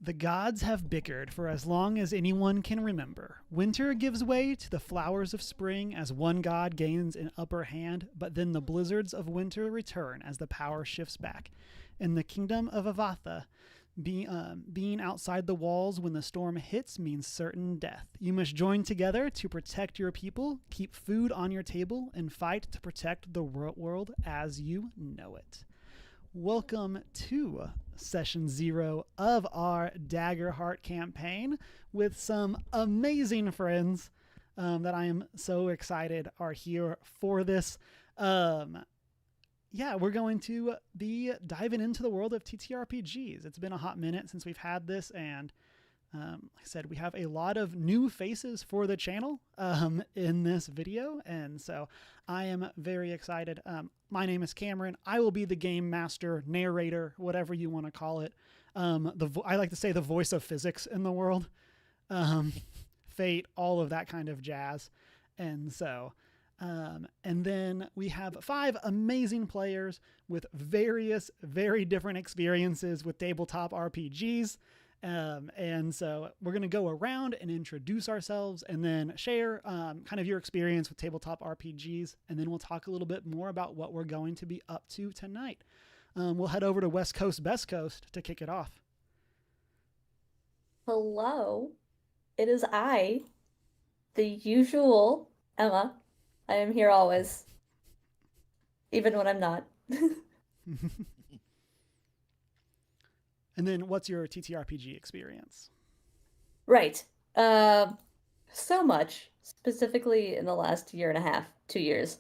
The gods have bickered for as long as anyone can remember. Winter gives way to the flowers of spring as one god gains an upper hand, but then the blizzards of winter return as the power shifts back. In the kingdom of Avatha, being outside the walls when the storm hits means certain death. You must join together to protect your people, keep food on your table, and fight to protect the world as you know it. Welcome to Session 0 of our Daggerheart campaign with some amazing friends that I am so excited are here for this. We're going to be diving into the world of TTRPGs. It's been a hot minute since we've had this, and like I said, we have a lot of new faces for the channel in this video, and so I am very excited. My name is Cameron. I will be the game master, narrator, whatever you want to call it. I like to say the voice of physics in the world, fate, all of that kind of jazz. And so, and then we have 5 amazing players with various, very different experiences with tabletop RPGs. And so we're going to go around and introduce ourselves and then share kind of your experience with tabletop RPGs. And then we'll talk a little bit more about what we're going to be up to tonight. We'll head over to West Coast, Best Coast to kick it off. Hello, it is I, the usual Emma. I am here always, even when I'm not. And then what's your TTRPG experience? Right. So much, specifically in the last year and a half, 2 years.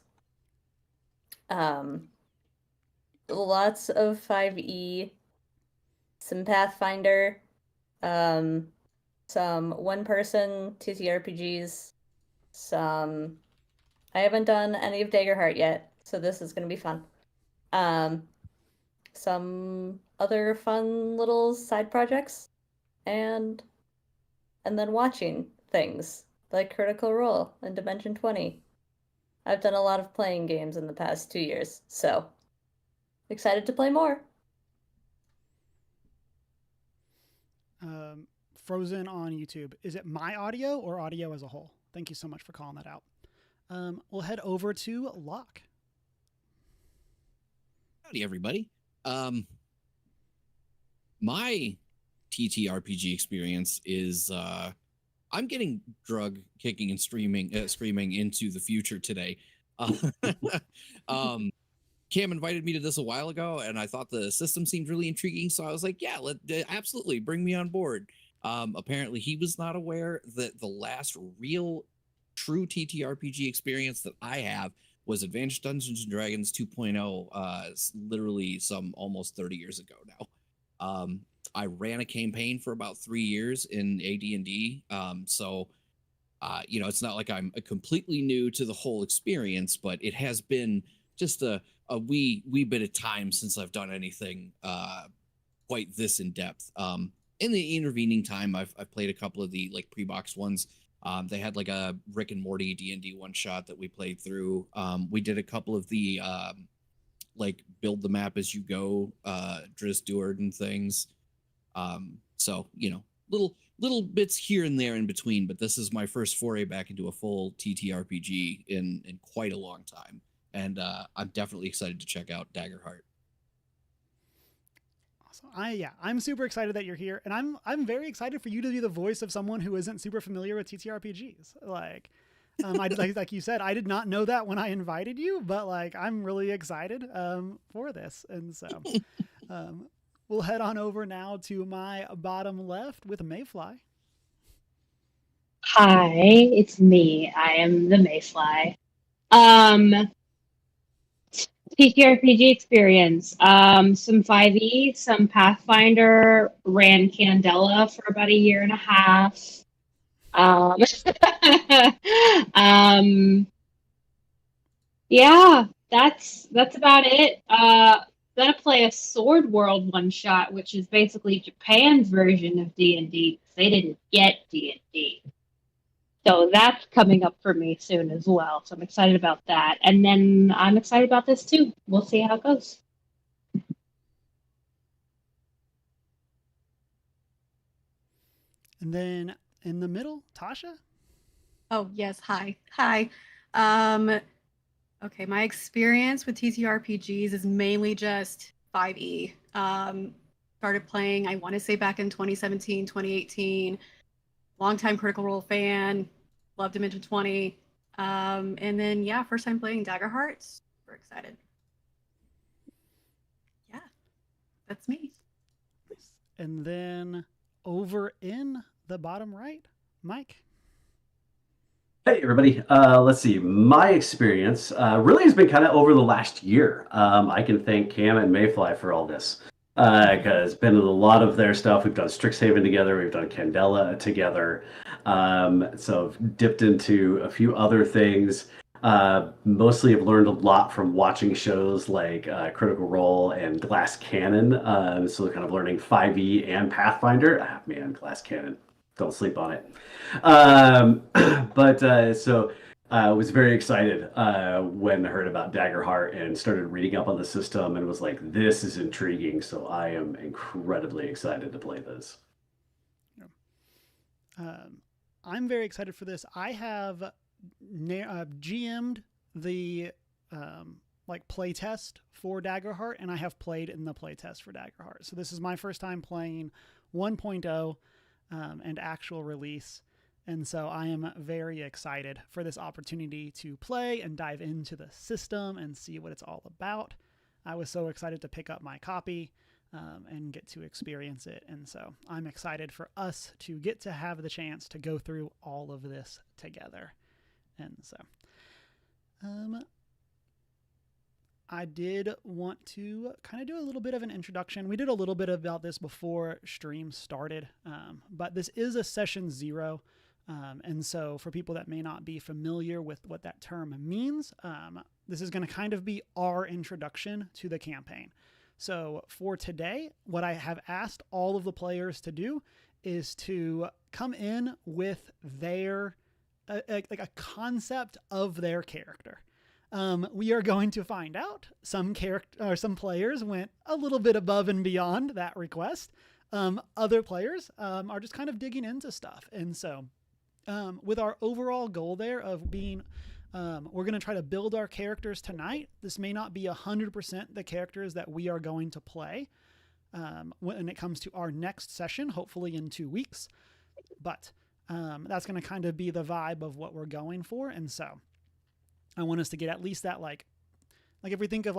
Lots of 5e, some Pathfinder, some one-person TTRPGs, some... I haven't done any of Daggerheart yet, so this is going to be fun. Some other fun little side projects, and then watching things like Critical Role and Dimension 20. I've done a lot of playing games in the past 2 years, so excited to play more. Frozen on YouTube. Is it my audio or audio as a whole? Thank you so much for calling that out. We'll head over to Locke. Howdy, everybody. My TTRPG experience is I'm getting drug kicking and screaming into the future today. Cam invited me to this a while ago, and I thought the system seemed really intriguing, so I was like, yeah, absolutely bring me on board. Apparently he was not aware that the last real true TTRPG experience that I have was Advanced Dungeons & Dragons 2.0, literally some almost 30 years ago now. I ran a campaign for about 3 years in AD&D, so it's not like I'm completely new to the whole experience, but it has been just a wee bit of time since I've done anything quite this in depth. In the intervening time, I've played a couple of the like pre-box ones. They had like a Rick and Morty D&D one shot that we played through. We did a couple of the like build the map as you go, Driz Stewart and things. So little bits here and there in between, but this is my first foray back into a full TTRPG in quite a long time, and I'm definitely excited to check out Daggerheart. I'm super excited that you're here, and I'm very excited for you to be the voice of someone who isn't super familiar with TTRPGs. Like, like you said, I did not know that when I invited you, but like I'm really excited for this, and so we'll head on over now to my bottom left with Mayfly. Hi, it's me. I am the Mayfly. TTRPG experience. Some 5e, some Pathfinder, ran Candela for about a year and a half. Yeah, that's about it. Gonna play a Sword World one shot, which is basically Japan's version of D&D. They didn't get D&D. So that's coming up for me soon as well. So I'm excited about that. And then I'm excited about this too. We'll see how it goes. And then in the middle, Tasha. Oh, yes. Hi. Hi. Um, okay, my experience with TTRPGs is mainly just 5e. Started playing, I want to say back in 2017, 2018. Longtime Critical Role fan. Loved Dimension 20. And then, yeah, first time playing Daggerheart. Super excited. Yeah, that's me. And then over in the bottom right, Mike. Hey, everybody. Let's see. My experience really has been kind of over the last year. I can thank Cam and Mayfly for all this because been in a lot of their stuff. We've done Strixhaven together. We've done Candela together. So I've dipped into a few other things. Mostly have learned a lot from watching shows like Critical Role and Glass Cannon. So kind of learning 5e and Pathfinder. Ah, man, Glass Cannon. Don't sleep on it. So I was very excited when I heard about Daggerheart and started reading up on the system and was like, this is intriguing. So I am incredibly excited to play this. I'm very excited for this. I have GM'd the playtest for Daggerheart, and I have played in the playtest for Daggerheart. So this is my first time playing 1.0 and actual release. And so I am very excited for this opportunity to play and dive into the system and see what it's all about. I was so excited to pick up my copy and get to experience it. And so I'm excited for us to get to have the chance to go through all of this together. And so I did want to kind of do a little bit of an introduction. We did a little bit about this before stream started, but this is a session 0. And so for people that may not be familiar with what that term means, this is going to kind of be our introduction to the campaign. So for today, what I have asked all of the players to do is to come in with their a concept of their character. We are going to find out some players went a little bit above and beyond that request. Other players are just kind of digging into stuff. And so with our overall goal there of being, we're going to try to build our characters tonight. This may not be 100% the characters that we are going to play when it comes to our next session, hopefully in 2 weeks. But that's going to kind of be the vibe of what we're going for. And so I want us to get at least that, like if we think of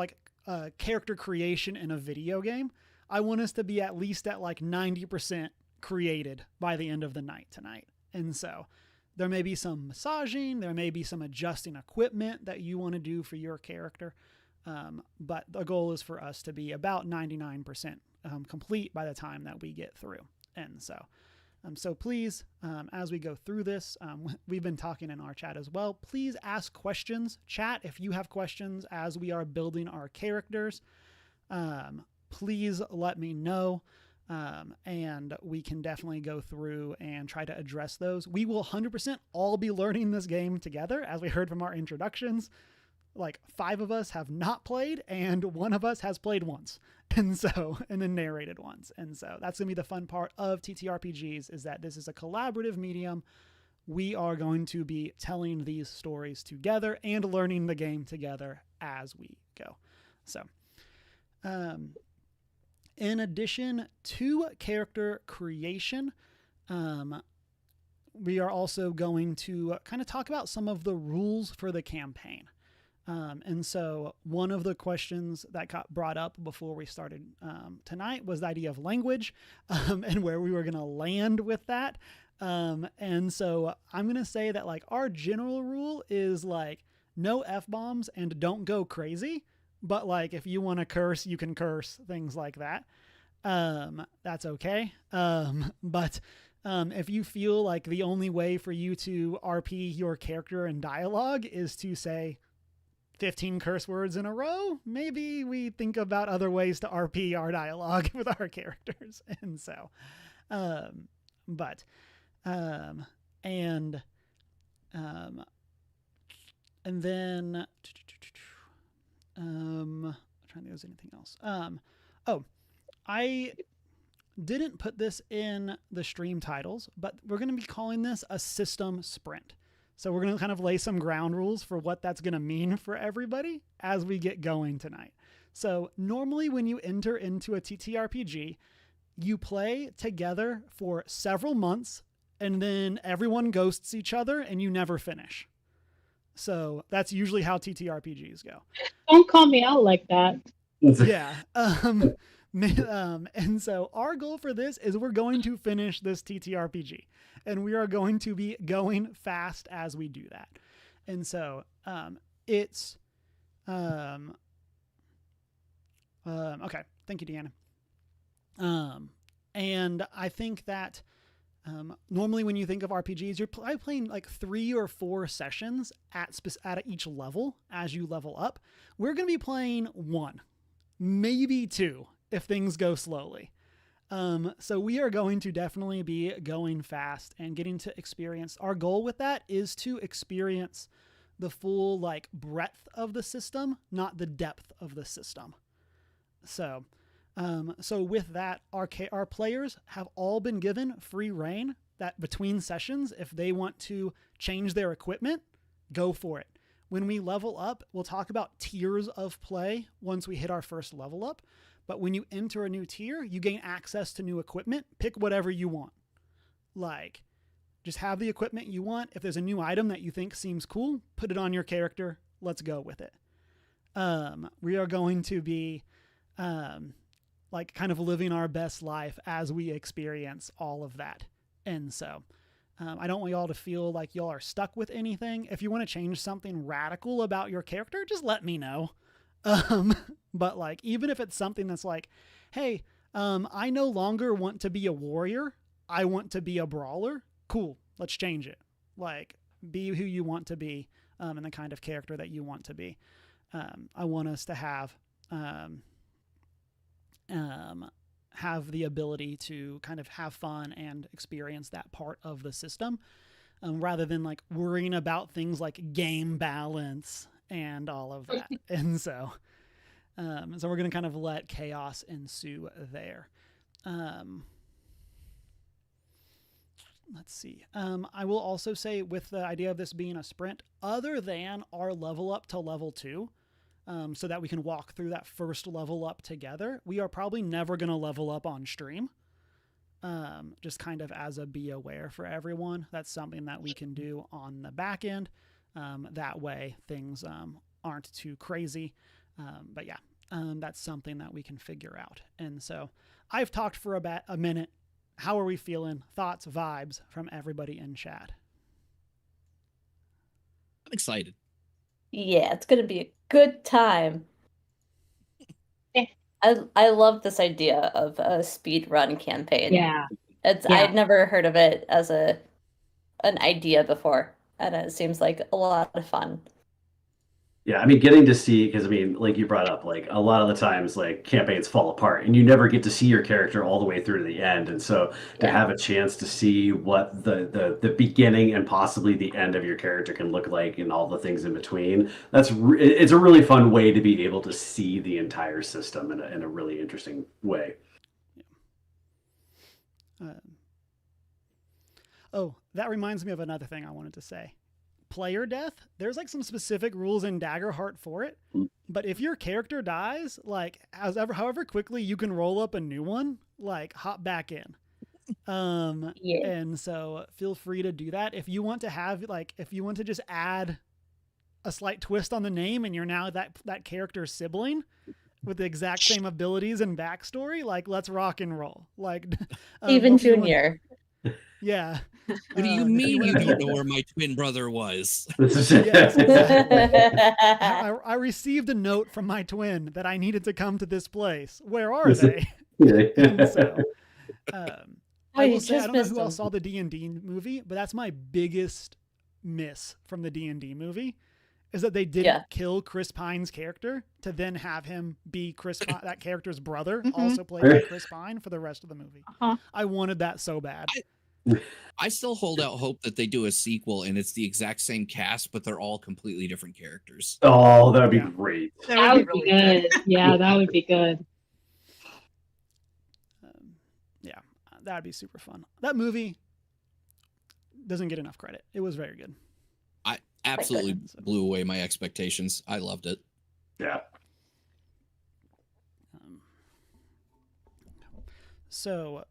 character creation in a video game, I want us to be at least at 90% created by the end of the night tonight. And so there may be some massaging, there may be some adjusting equipment that you want to do for your character. But the goal is for us to be about 99% complete by the time that we get through. And so please, as we go through this, we've been talking in our chat as well. Please ask questions. Chat, if you have questions as we are building our characters, please let me know. And we can definitely go through and try to address those. We will 100% all be learning this game together, as we heard from our introductions. 5 of us have not played, and 1 of us has played once, and then narrated once. And so that's going to be the fun part of TTRPGs, is that this is a collaborative medium. We are going to be telling these stories together and learning the game together as we go. So, in addition to character creation, we are also going to kind of talk about some of the rules for the campaign. And so one of the questions that got brought up before we started tonight was the idea of language and where we were going to land with that. And so I'm going to say that our general rule is no F-bombs and don't go crazy. But if you want to curse, you can curse, things like that. That's okay. But if you feel like the only way for you to RP your character in dialogue is to say 15 curse words in a row, maybe we think about other ways to RP our dialogue with our characters. And so, I'm trying to think if there's anything else. didn't put this in the stream titles, but we're going to be calling this a system sprint. So we're going to kind of lay some ground rules for what that's going to mean for everybody as we get going tonight. So normally when you enter into a TTRPG, you play together for several months and then everyone ghosts each other and you never finish. So that's usually how TTRPGs go. Don't call me out like that. Yeah. And so our goal for this is we're going to finish this TTRPG and we are going to be going fast as we do that. And so it's okay. Thank you, Deanna. And I think that normally when you think of RPGs, you're playing like 3 or 4 sessions at each level as you level up. We're going to be playing 1, maybe 2 if things go slowly. So we are going to definitely be going fast and getting to experience. Our goal with that is to experience the full like breadth of the system, not the depth of the system. So with that, our players have all been given free reign that between sessions, if they want to change their equipment, go for it. When we level up, we'll talk about tiers of play once we hit our first level up. But when you enter a new tier, you gain access to new equipment. Pick whatever you want. Like, just have the equipment you want. If there's a new item that you think seems cool, put it on your character. Let's go with it. We are going to be like kind of living our best life as we experience all of that. And so I don't want y'all to feel like y'all are stuck with anything. If you want to change something radical about your character, just let me know. But like, even if it's something that's like, hey, I no longer want to be a warrior. I want to be a brawler. Cool. Let's change it. Like, be who you want to be, and the kind of character that you want to be. I want us to have the ability to kind of have fun and experience that part of the system, rather than like worrying about things like game balance and all of that. And so we're going to kind of let chaos ensue there. Let's see. I will also say, with the idea of this being a sprint, other than our level up to level 2, so that we can walk through that first level up together, we are probably never going to level up on stream. Just kind of as a be aware for everyone. That's something that we can do on the back end. That way things aren't too crazy. But yeah, that's something that we can figure out. And so I've talked for about a minute. How are we feeling? Thoughts, vibes from everybody in chat? I'm excited. Yeah, it's gonna be a good time. Yeah. I love this idea of a speed run campaign. Yeah. I'd never heard of it as an idea before, and it seems like a lot of fun. Yeah, I mean, getting to see, because I mean, like you brought up, like a lot of the times, like campaigns fall apart, and you never get to see your character all the way through to the end. And so, to have a chance to see what the beginning and possibly the end of your character can look like, and all the things in between, it's a really fun way to be able to see the entire system in a really interesting way. Oh, that reminds me of another thing I wanted to say. Player death, there's like some specific rules in Daggerheart for it, but if your character dies, like however quickly you can roll up a new one, like hop back in. And so feel free to do that. If you want to just add a slight twist on the name and you're now that character's sibling with the exact same abilities and backstory, like, let's rock and roll. Like even Junior. Yeah. What do you mean you don't know where my twin brother was? Yes, exactly. I received a note from my twin that I needed to come to this place. Where are they? And so, I will say, I don't know who else saw the D&D movie, but that's my biggest miss from the D&D movie, is that they didn't kill Chris Pine's character to then have him be that character's brother, also played by Chris Pine, for the rest of the movie. I wanted that so bad. I still hold out hope that they do a sequel and it's the exact same cast, but they're all completely different characters. Oh, that would be great. That would be good. Yeah, that would be good. that'd be super fun. That movie doesn't get enough credit. It was very good. I absolutely blew away my expectations. I loved it. Yeah. So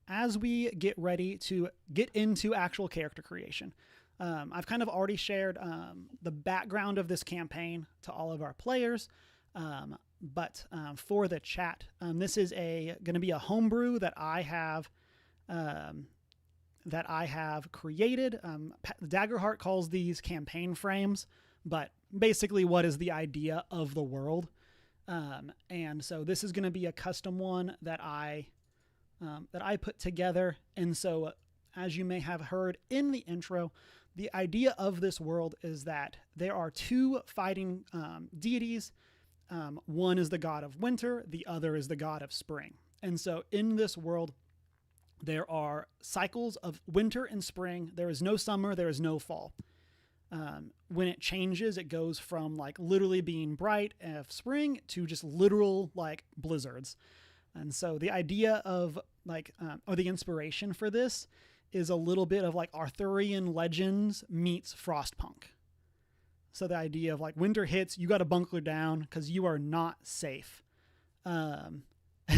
as we get ready to get into actual character creation, I've kind of already shared the background of this campaign to all of our players. But for the chat, this is going to be a homebrew that I have created. Daggerheart calls these campaign frames, but basically, what is the idea of the world? And so this is going to be a custom one that I put together. And so, as you may have heard in the intro, the idea of this world is that there are two fighting deities. One is the god of winter, the other is the god of spring. And so in this world, there are cycles of winter and spring. There is no summer, there is no fall. When it changes, it goes from like literally being bright of spring to just literal like blizzards. And so the idea of like, or the inspiration for this is a little bit of like Arthurian legends meets Frostpunk. So the idea of like winter hits, you got to bunker down because you are not safe. And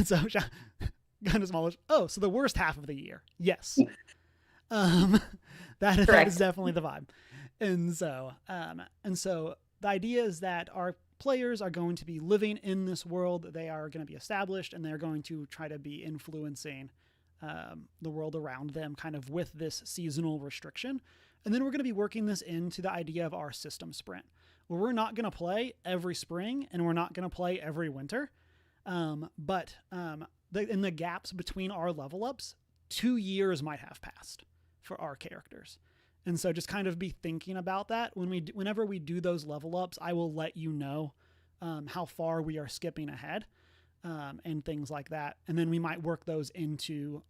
so kind of smallish. Oh, so the worst half of the year. Yes. That is definitely the vibe. And so the idea is that our players are going to be living in this world. They are going to be established, and they're going to try to be influencing the world around them kind of with this seasonal restriction. And then we're going to be working this into the idea of our system sprint, where we're not going to play every spring and we're not going to play every winter. But in the gaps between our level ups, 2 years might have passed for our characters. And so just kind of be thinking about that whenever we do those level ups. I will let you know how far we are skipping ahead and things like that. And then we might work those into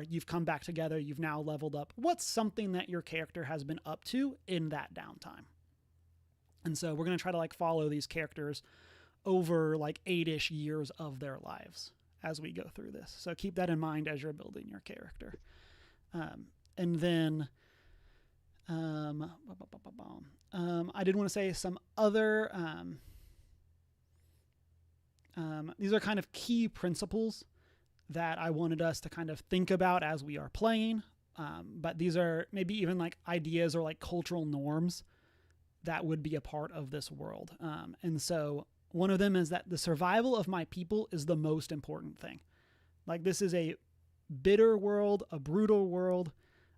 you've come back together, you've now leveled up. What's something that your character has been up to in that downtime? And so we're going to try to like follow these characters over like 8-ish years of their lives as we go through this. So keep that in mind as you're building your character. And then I did want to say some other these are kind of key principles that I wanted us to kind of think about as we are playing. But these are maybe even like ideas or like cultural norms that would be a part of this world. And so one of them is that the survival of my people is the most important thing. Like this is a bitter world, a brutal world.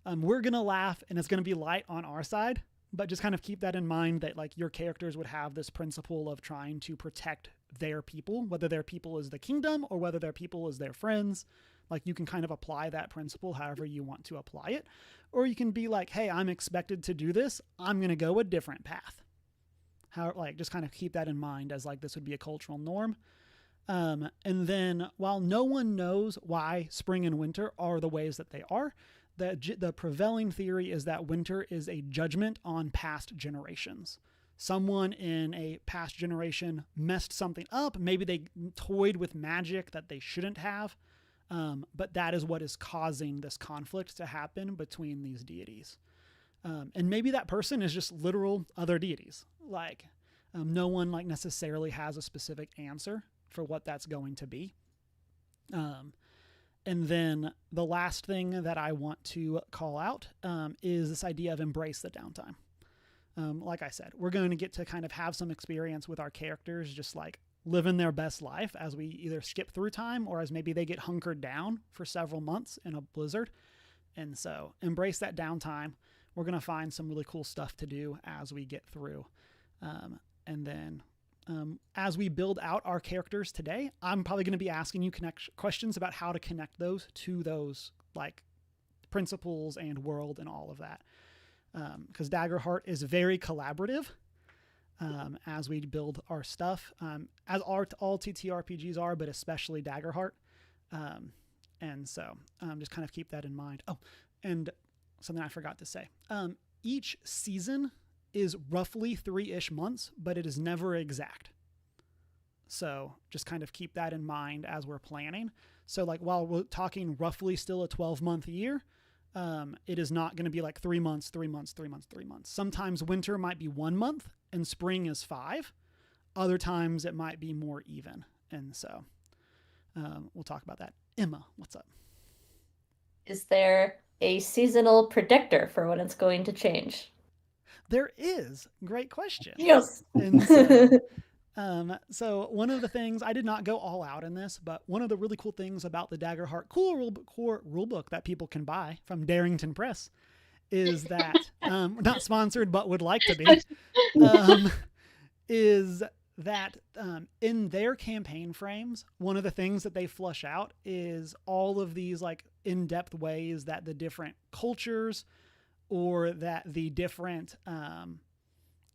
We're going to laugh and it's going to be light on our side, but just kind of keep that in mind that like your characters would have this principle of trying to protect their people, whether their people is the kingdom or whether their people is their friends. Like you can kind of apply that principle however you want to apply it. Or you can be like, hey, I'm expected to do this. I'm going to go a different path. Just kind of keep that in mind as like this would be a cultural norm. And then while no one knows why spring and winter are the ways that they are, the prevailing theory is that winter is a judgment on past generations. Someone in a past generation messed something up. Maybe they toyed with magic that they shouldn't have. But that is what is causing this conflict to happen between these deities. And maybe that person is just literal other deities. Like no one like necessarily has a specific answer for what that's going to be. And then the last thing that I want to call out is this idea of embrace the downtime. Like I said, we're going to get to kind of have some experience with our characters, just like living their best life as we either skip through time or as maybe they get hunkered down for several months in a blizzard. And so embrace that downtime. We're going to find some really cool stuff to do as we get through. And then as we build out our characters today, I'm probably going to be asking you questions about how to connect those to those like principles and world and all of that. Because Daggerheart is very collaborative as we build our stuff, as all TTRPGs are, but especially Daggerheart. And so just kind of keep that in mind. Oh, and something I forgot to say. Each season is roughly 3-ish months, but it is never exact. So just kind of keep that in mind as we're planning. So like while we're talking roughly still a 12-month year, it is not going to be like 3 months, 3 months, 3 months, 3 months. Sometimes winter might be 1 month and spring is 5. Other times it might be more even. And so we'll talk about that. Emma, what's up? Is there a seasonal predictor for when it's going to change? There is. Great question. Yes. And so one of the things, I did not go all out in this, but one of the really cool things about the Daggerheart core rulebook that people can buy from Darrington Press is that, not sponsored, but would like to be, is that in their campaign frames, one of the things that they flush out is all of these like in-depth ways that the different cultures or that the different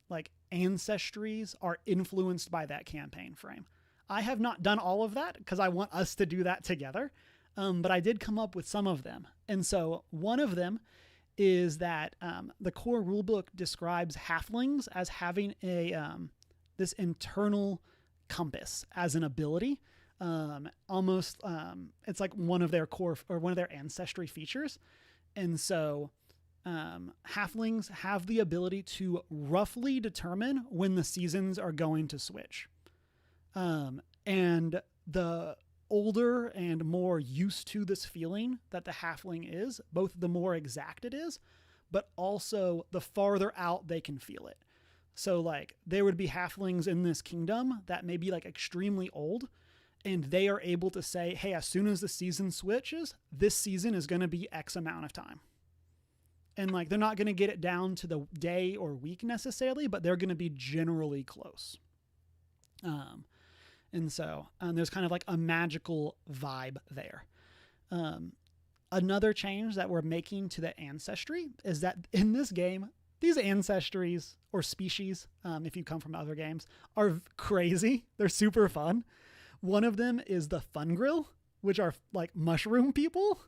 like ancestries are influenced by that campaign frame. I have not done all of that because I want us to do that together, but I did come up with some of them. And so one of them is that the core rulebook describes halflings as having a this internal compass as an ability. Almost it's like one of their core or one of their ancestry features. And so halflings have the ability to roughly determine when the seasons are going to switch. And the older and more used to this feeling that the halfling is, both the more exact it is, but also the farther out they can feel it. So like there would be halflings in this kingdom that may be like extremely old, and they are able to say, hey, as soon as the season switches, this season is going to be X amount of time. And like, they're not going to get it down to the day or week necessarily, but they're going to be generally close. And so there's kind of like a magical vibe there. Another change that we're making to the ancestry is that in this game, these ancestries or species, if you come from other games, are crazy. They're super fun. One of them is the Fungrill, which are like mushroom people.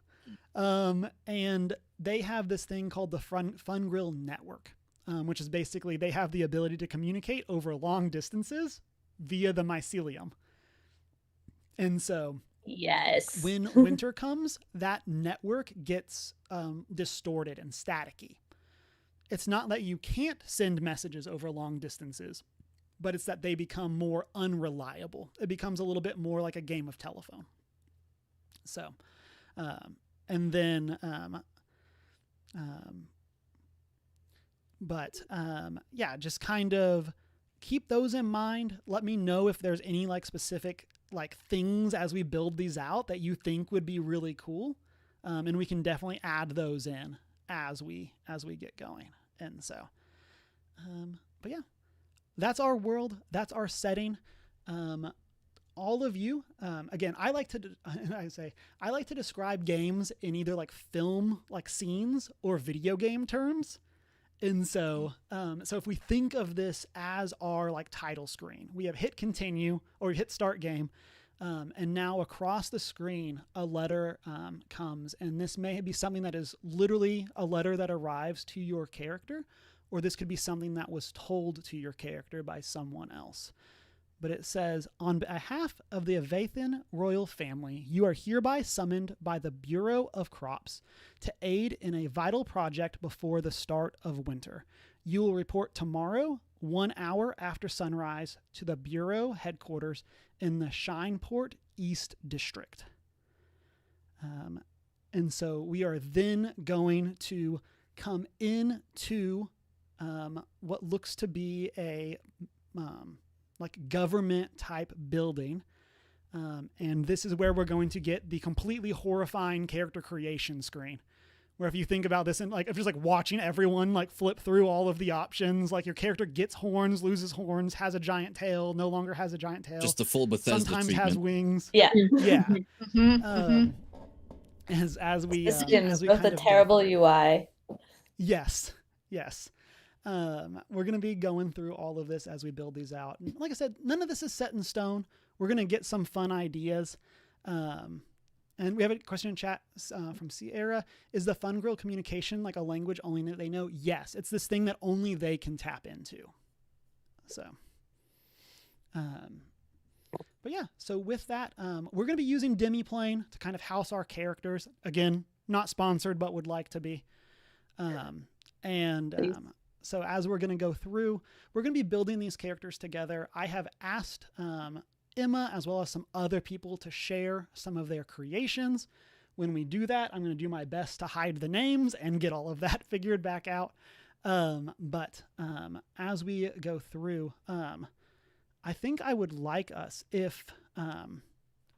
And they have this thing called the Fungrill Network, which is basically they have the ability to communicate over long distances via the mycelium. And so yes, when winter comes, that network gets distorted and staticky. It's not that you can't send messages over long distances, but it's that they become more unreliable. It becomes a little bit more like a game of telephone. So, and then, yeah, just kind of keep those in mind. Let me know if there's any like specific like things as we build these out that you think would be really cool. And we can definitely add those in as we get going. And so, but yeah, that's our world. That's our setting. All of you, again, I like to describe games in either like film, like scenes, or video game terms. And so, so if we think of this as our like title screen, we have hit continue or hit start game. And now across the screen, a letter comes, and this may be something that is literally a letter that arrives to your character, or this could be something that was told to your character by someone else. But it says, on behalf of the Avathan royal family, you are hereby summoned by the Bureau of Crops to aid in a vital project before the start of winter. You will report tomorrow, 1 hour after sunrise, to the Bureau headquarters in the Shineport East District. And so we are then going to come into what looks to be a like government type building. And this is where we're going to get the completely horrifying character creation screen. Where if you think about this and like, if just like watching everyone like flip through all of the options, like your character gets horns, loses horns, has a giant tail, no longer has a giant tail. Just the full Bethesda sometimes treatment. has wings. yeah. Yeah. Mhm. As we This game's as we both kind a of terrible decorate. UI. Yes. We're going to be going through all of this as we build these out. And like I said, none of this is set in stone. We're going to get some fun ideas. And we have a question in chat from Sierra. Is the Fungrill communication like a language only that they know? Yes. It's this thing that only they can tap into. So, But yeah, so with that, we're going to be using Demiplane to kind of house our characters. Again, not sponsored, but would like to be. So as we're going to go through, we're going to be building these characters together. I have asked Emma as well as some other people to share some of their creations. When we do that, I'm going to do my best to hide the names and get all of that figured back out. But as we go through, I think I would like us if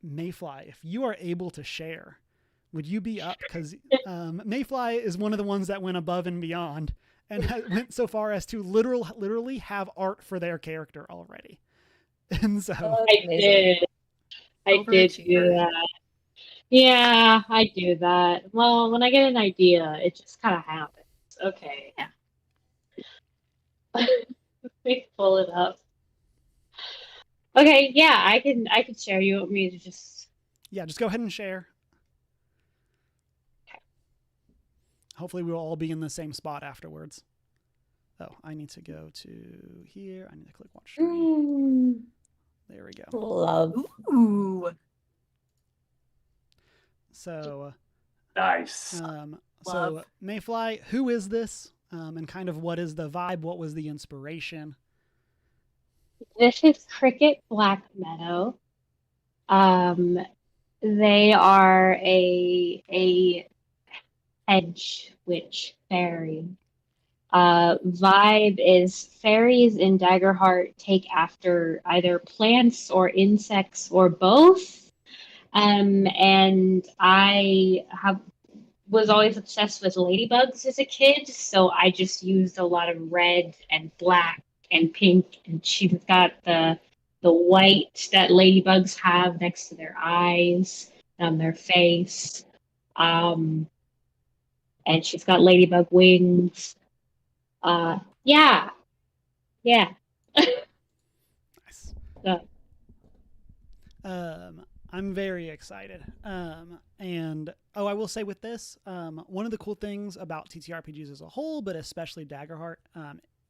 Mayfly, if you are able to share, would you be up? Because Mayfly is one of the ones that went above and beyond and went so far as to literally have art for their character already. And so I did do that. Yeah, I do that. Well, when I get an idea, it just kind of happens. Okay. Yeah. Let me pull it up. Okay, yeah, I can share. You want me to just go ahead and share. Okay. Hopefully we'll all be in the same spot afterwards. Oh, I need to go to here. I need to click watch stream. There we go. Love. Ooh. Nice. So Mayfly, who is this? And kind of what is the vibe? What was the inspiration? This is Cricket Black Meadow. They are a hedge witch fairy. Vibe is fairies in Daggerheart take after either plants or insects or both. And I was always obsessed with ladybugs as a kid, so I just used a lot of red and black and pink, and she's got the white that ladybugs have next to their eyes on their face. And she's got ladybug wings. Yeah. Nice. So, I'm very excited. And I will say with this, one of the cool things about TTRPGs as a whole, but especially Daggerheart,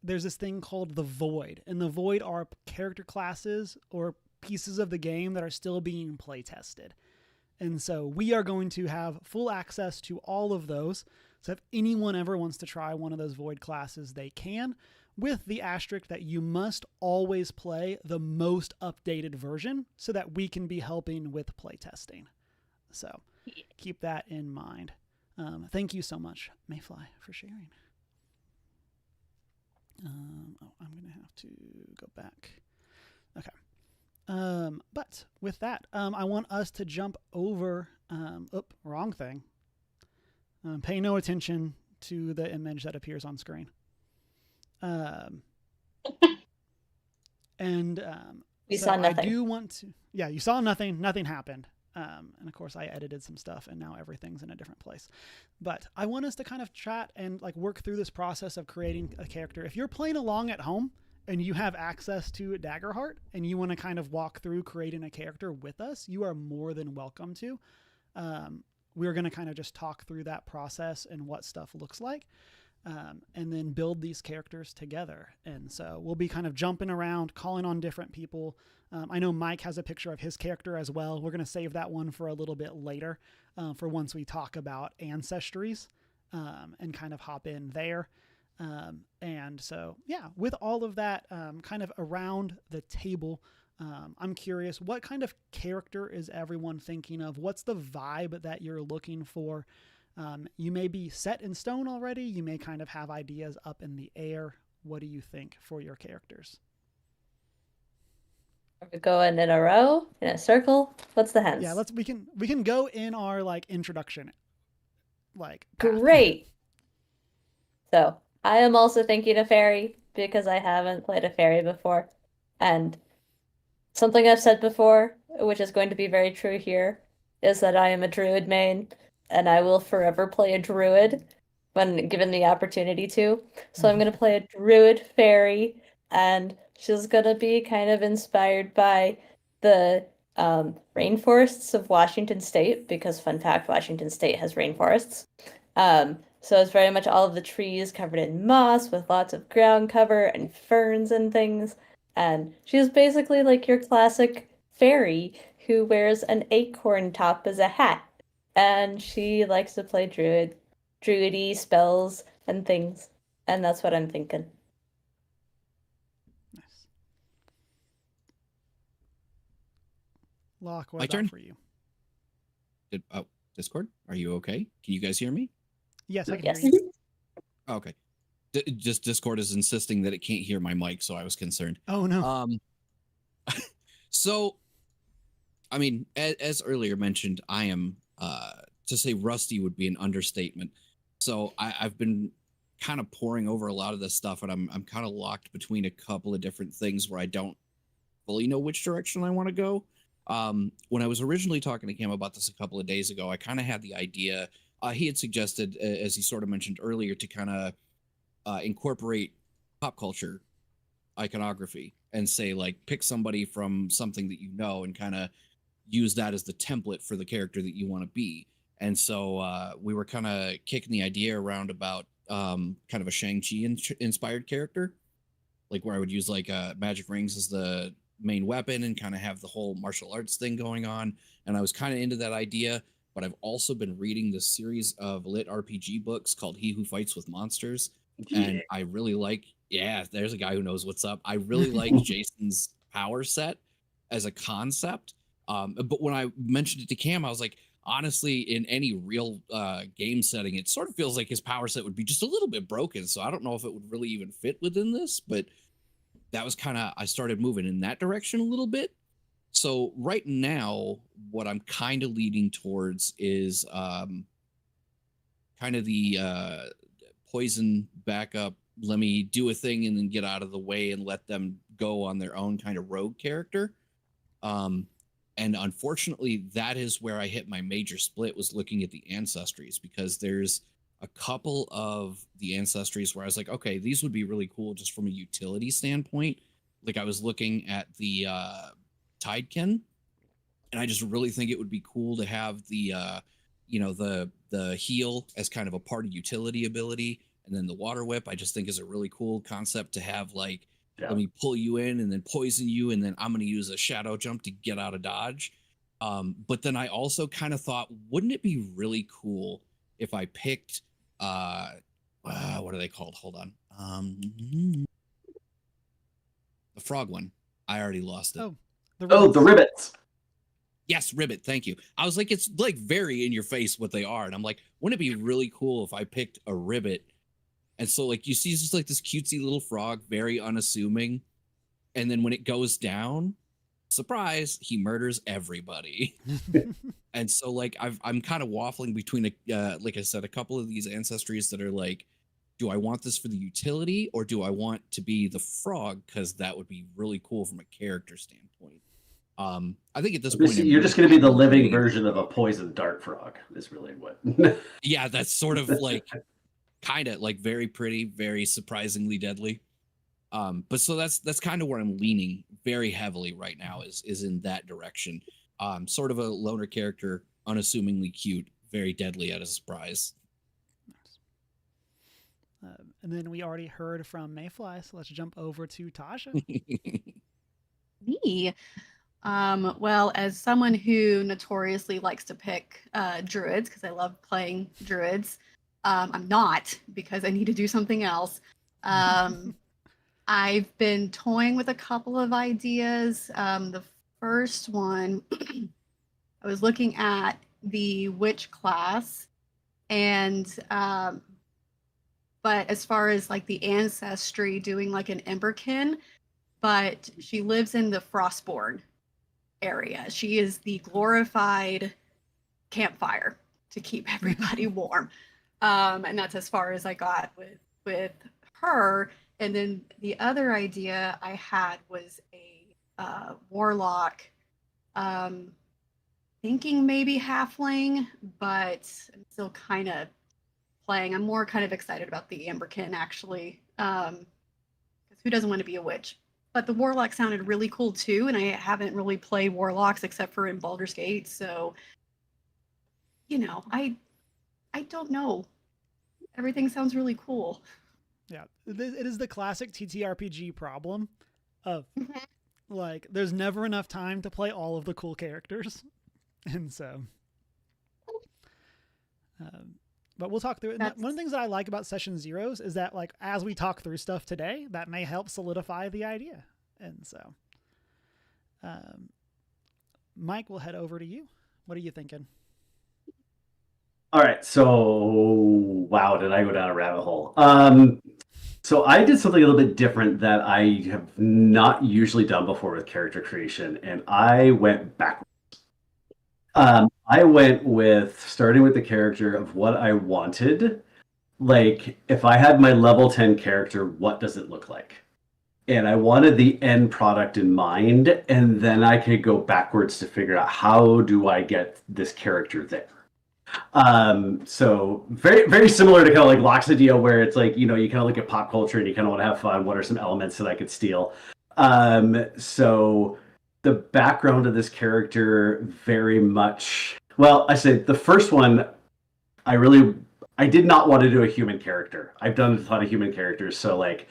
there's this thing called the Void, and the Void are character classes or pieces of the game that are still being play tested. And so we are going to have full access to all of those. So if anyone ever wants to try one of those Void classes, they can, with the asterisk that you must always play the most updated version so that we can be helping with playtesting. So keep that in mind. Thank you so much, Mayfly, for sharing. I'm going to have to go back. Okay. But with that, I want us to jump over. Wrong thing. Pay no attention to the image that appears on screen. We saw nothing. I do want to. Yeah, you saw nothing. Nothing happened. And of course, I edited some stuff, and now everything's in a different place. But I want us to kind of chat and work through this process of creating a character. If you're playing along at home and you have access to Daggerheart and you want to kind of walk through creating a character with us, you are more than welcome to. We're going to kind of just talk through that process and what stuff looks like. And then build these characters together. And so we'll be kind of jumping around, calling on different people. I know Mike has a picture of his character as well. We're going to save that one for a little bit later, for once we talk about ancestries, and kind of hop in there. And so, yeah, with all of that kind of around the table, I'm curious, what kind of character is everyone thinking of? What's the vibe that you're looking for? You may be set in stone already. You may kind of have ideas up in the air. What do you think for your characters? Are we going in a row, in a circle? What's the hens? Yeah, we can go in our introduction. Path. Great. So I am also thinking a fairy because I haven't played a fairy before, and something I've said before, which is going to be very true here, is that I am a druid main. And I will forever play a druid when given the opportunity to. So I'm going to play a druid fairy, and she's going to be kind of inspired by the rainforests of Washington State, because fun fact, Washington State has rainforests. So it's very much all of the trees covered in moss with lots of ground cover and ferns and things. And she's basically like your classic fairy who wears an acorn top as a hat, and she likes to play druidy spells and things, and that's what I'm thinking. Nice. Locke, what My about turn? for you? Discord, are you okay? Can you guys hear me? Yes, I can Yes. hear you. Okay. Just Discord is insisting that it can't hear my mic, so I was concerned. Oh no. So, I mean, as earlier mentioned, I am to say rusty would be an understatement. So I've been kind of poring over a lot of this stuff, and I'm kind of locked between a couple of different things where I don't fully know which direction I want to go. When I was originally talking to Cam about this a couple of days ago, I kind of had the idea. He had suggested, as he sort of mentioned earlier, to kind of incorporate pop culture iconography and say, like, pick somebody from something that you know and kind of use that as the template for the character that you want to be. And so we were kind of kicking the idea around about kind of a Shang-Chi inspired character, like where I would use like magic rings as the main weapon and kind of have the whole martial arts thing going on. And I was kind of into that idea, but I've also been reading this series of lit RPG books called He Who Fights with Monsters. And I really like, yeah, there's a guy who knows what's up. I really like Jason's power set as a concept. But when I mentioned it to Cam, I was like, honestly, in any real game setting, it sort of feels like his power set would be just a little bit broken. So I don't know if it would really even fit within this, but that was kind of, I started moving in that direction a little bit. So right now, what I'm kind of leading towards is kind of the poison backup, let me do a thing and then get out of the way and let them go on their own kind of rogue character. And unfortunately, that is where I hit my major split, was looking at the ancestries, because there's a couple of the ancestries where I was like, okay, these would be really cool just from a utility standpoint. Like I was looking at the Tidekin, and I just really think it would be cool to have the the heal as kind of a part of utility ability, and then the water whip I just think is a really cool concept to have, like, let me pull you in and then poison you, and then I'm going to use a shadow jump to get out of dodge. But then I also kind of thought, wouldn't it be really cool if I picked what are they called? Hold on. The frog one. I already lost it. Oh, the ribbits. Yes, ribbit. Thank you. I was like, it's like very in your face what they are. And I'm like, wouldn't it be really cool if I picked a ribbit? And so, like, you see just like this cutesy little frog, very unassuming. And then when it goes down, surprise, he murders everybody. And so, like, I'm kind of waffling between, like I said, a couple of these ancestries that are like, do I want this for the utility, or do I want to be the frog? Because that would be really cool from a character standpoint. I think at this point, You're just going to be the living version of a poison dart frog, is really what. Yeah, that's sort of like, kind of like very pretty, very surprisingly deadly. But so that's kind of where I'm leaning very heavily right now, is in that direction. Sort of a loner character, unassumingly cute, very deadly at a surprise. And then we already heard from Mayfly, so let's jump over to Tasha. Me. Well, as someone who notoriously likes to pick druids, because I love playing druids, I'm not, because I need to do something else. I've been toying with a couple of ideas. The first one, I was looking at the witch class, and but as far as like the ancestry, doing like an Emberkin, but she lives in the Frostborn area. She is the glorified campfire to keep everybody warm. And that's as far as I got with her. And then the other idea I had was a warlock, thinking maybe halfling, but I'm still kind of playing. I'm more kind of excited about the Amberkin, actually, because who doesn't want to be a witch? But the warlock sounded really cool too, and I haven't really played warlocks except for in Baldur's Gate, so I don't know. Everything sounds really cool. Yeah, it is the classic TTRPG problem of Like, there's never enough time to play all of the cool characters. And so, but we'll talk through it. One of the things that I like about session zeros is that, like, as we talk through stuff today, that may help solidify the idea. And so, Mike, we'll head over to you. What are you thinking? All right, so wow, did I go down a rabbit hole? So I did something a little bit different that I have not usually done before with character creation, and I went backwards. I went with starting with the character of what I wanted. Like, if I had my level 10 character, what does it look like? And I wanted the end product in mind, and then I could go backwards to figure out how do I get this character there. So very, very similar to kind of like Locke's idea, where it's like, you know, you kind of look at pop culture and you kind of want to have fun. What are some elements that I could steal? So the background of this character very much, well, I said the first one, I did not want to do a human character. I've done a ton of human characters. So like,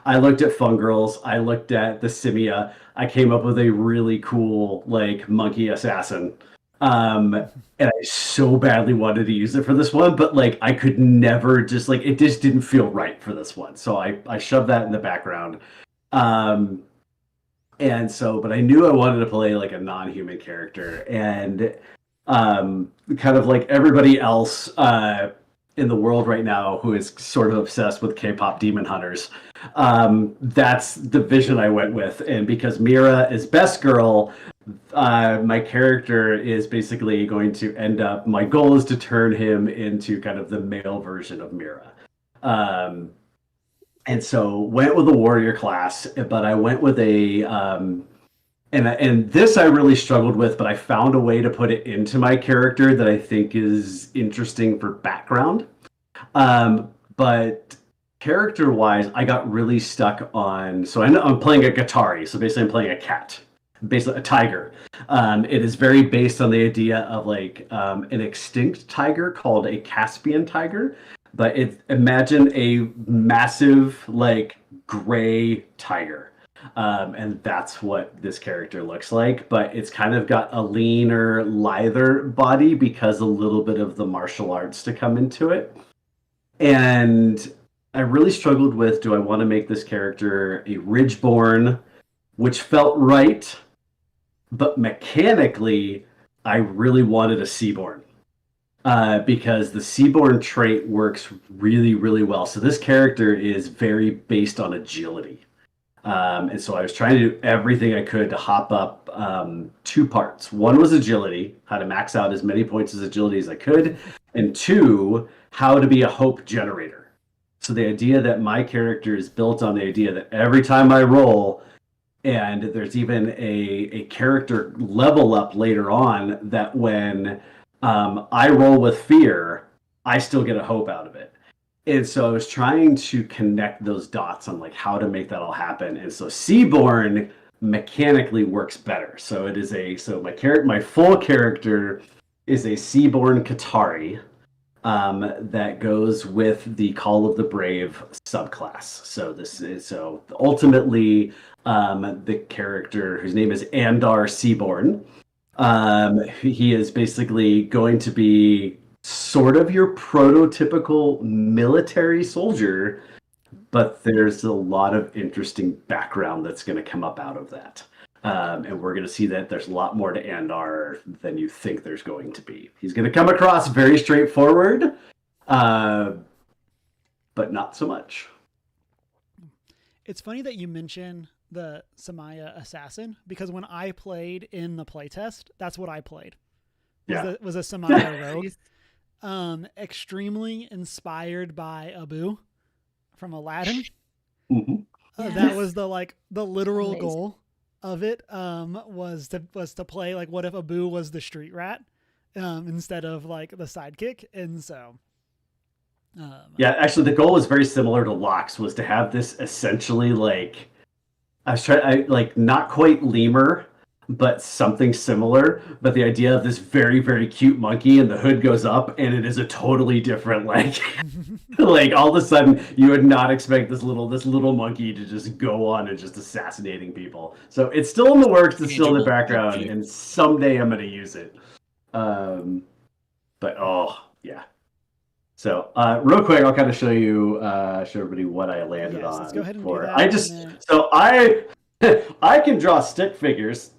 I looked at Fungirls, I looked at the Simia, I came up with a really cool like monkey assassin. And I so badly wanted to use it for this one, but like I could never just like, it just didn't feel right for this one. So I shoved that in the background. And so, but I knew I wanted to play like a non-human character, and kind of like everybody else in the world right now who is sort of obsessed with K-pop demon hunters. That's the vision I went with. And because Mira is best girl, my character is basically going to end up, my goal is to turn him into kind of the male version of Mira. And so went with a warrior class, but I went with a, and this I really struggled with, but I found a way to put it into my character that I think is interesting for background. But character-wise, I got really stuck on, so I'm playing a Gatari, so basically I'm playing a cat. Basically a tiger. It is very based on the idea of like an extinct tiger called a Caspian tiger, but imagine a massive like gray tiger, and that's what this character looks like. But it's kind of got a leaner, lither body because a little bit of the martial arts to come into it. And I really struggled with, do I want to make this character a Ridgeborn, which felt right, but mechanically, I really wanted a Seaborn, because the Seaborn trait works really, really well. So this character is very based on agility. And so I was trying to do everything I could to hop up 2 parts. One was agility, how to max out as many points as agility as I could. And 2, how to be a hope generator. So the idea that my character is built on the idea that every time I roll, and there's even a character level up later on that when I roll with fear, I still get a hope out of it. And so I was trying to connect those dots on like how to make that all happen. And so Seaborn mechanically works better. So it is my full character is a Seaborn Qatari that goes with the Call of the Brave subclass. So ultimately the character whose name is Andar Seaborn, he is basically going to be sort of your prototypical military soldier, but there's a lot of interesting background that's going to come up out of that. And we're going to see that there's a lot more to Andar than you think there's going to be. He's going to come across very straightforward, but not so much. It's funny that you mention the Samaya Assassin, because when I played in the playtest, that's what I played. Was a Samaya rogue. Extremely inspired by Abu from Aladdin. Mm-hmm. That was the literal goal of it, was to play like, what if Abu was the street rat instead of like the sidekick. And so yeah, actually the goal was very similar to Locke's, was to have this essentially like, not quite lemur, but something similar. But the idea of this very, very cute monkey and the hood goes up and it is a totally different, like, like all of a sudden you would not expect this little monkey to just go on and just assassinating people. So it's still in the works, it's still in the Tangible background, monkey. and someday I'm going to use it. But yeah. So real quick, I'll kind of show you, show everybody what I landed on. Let's go ahead and for do that. I just I can draw stick figures,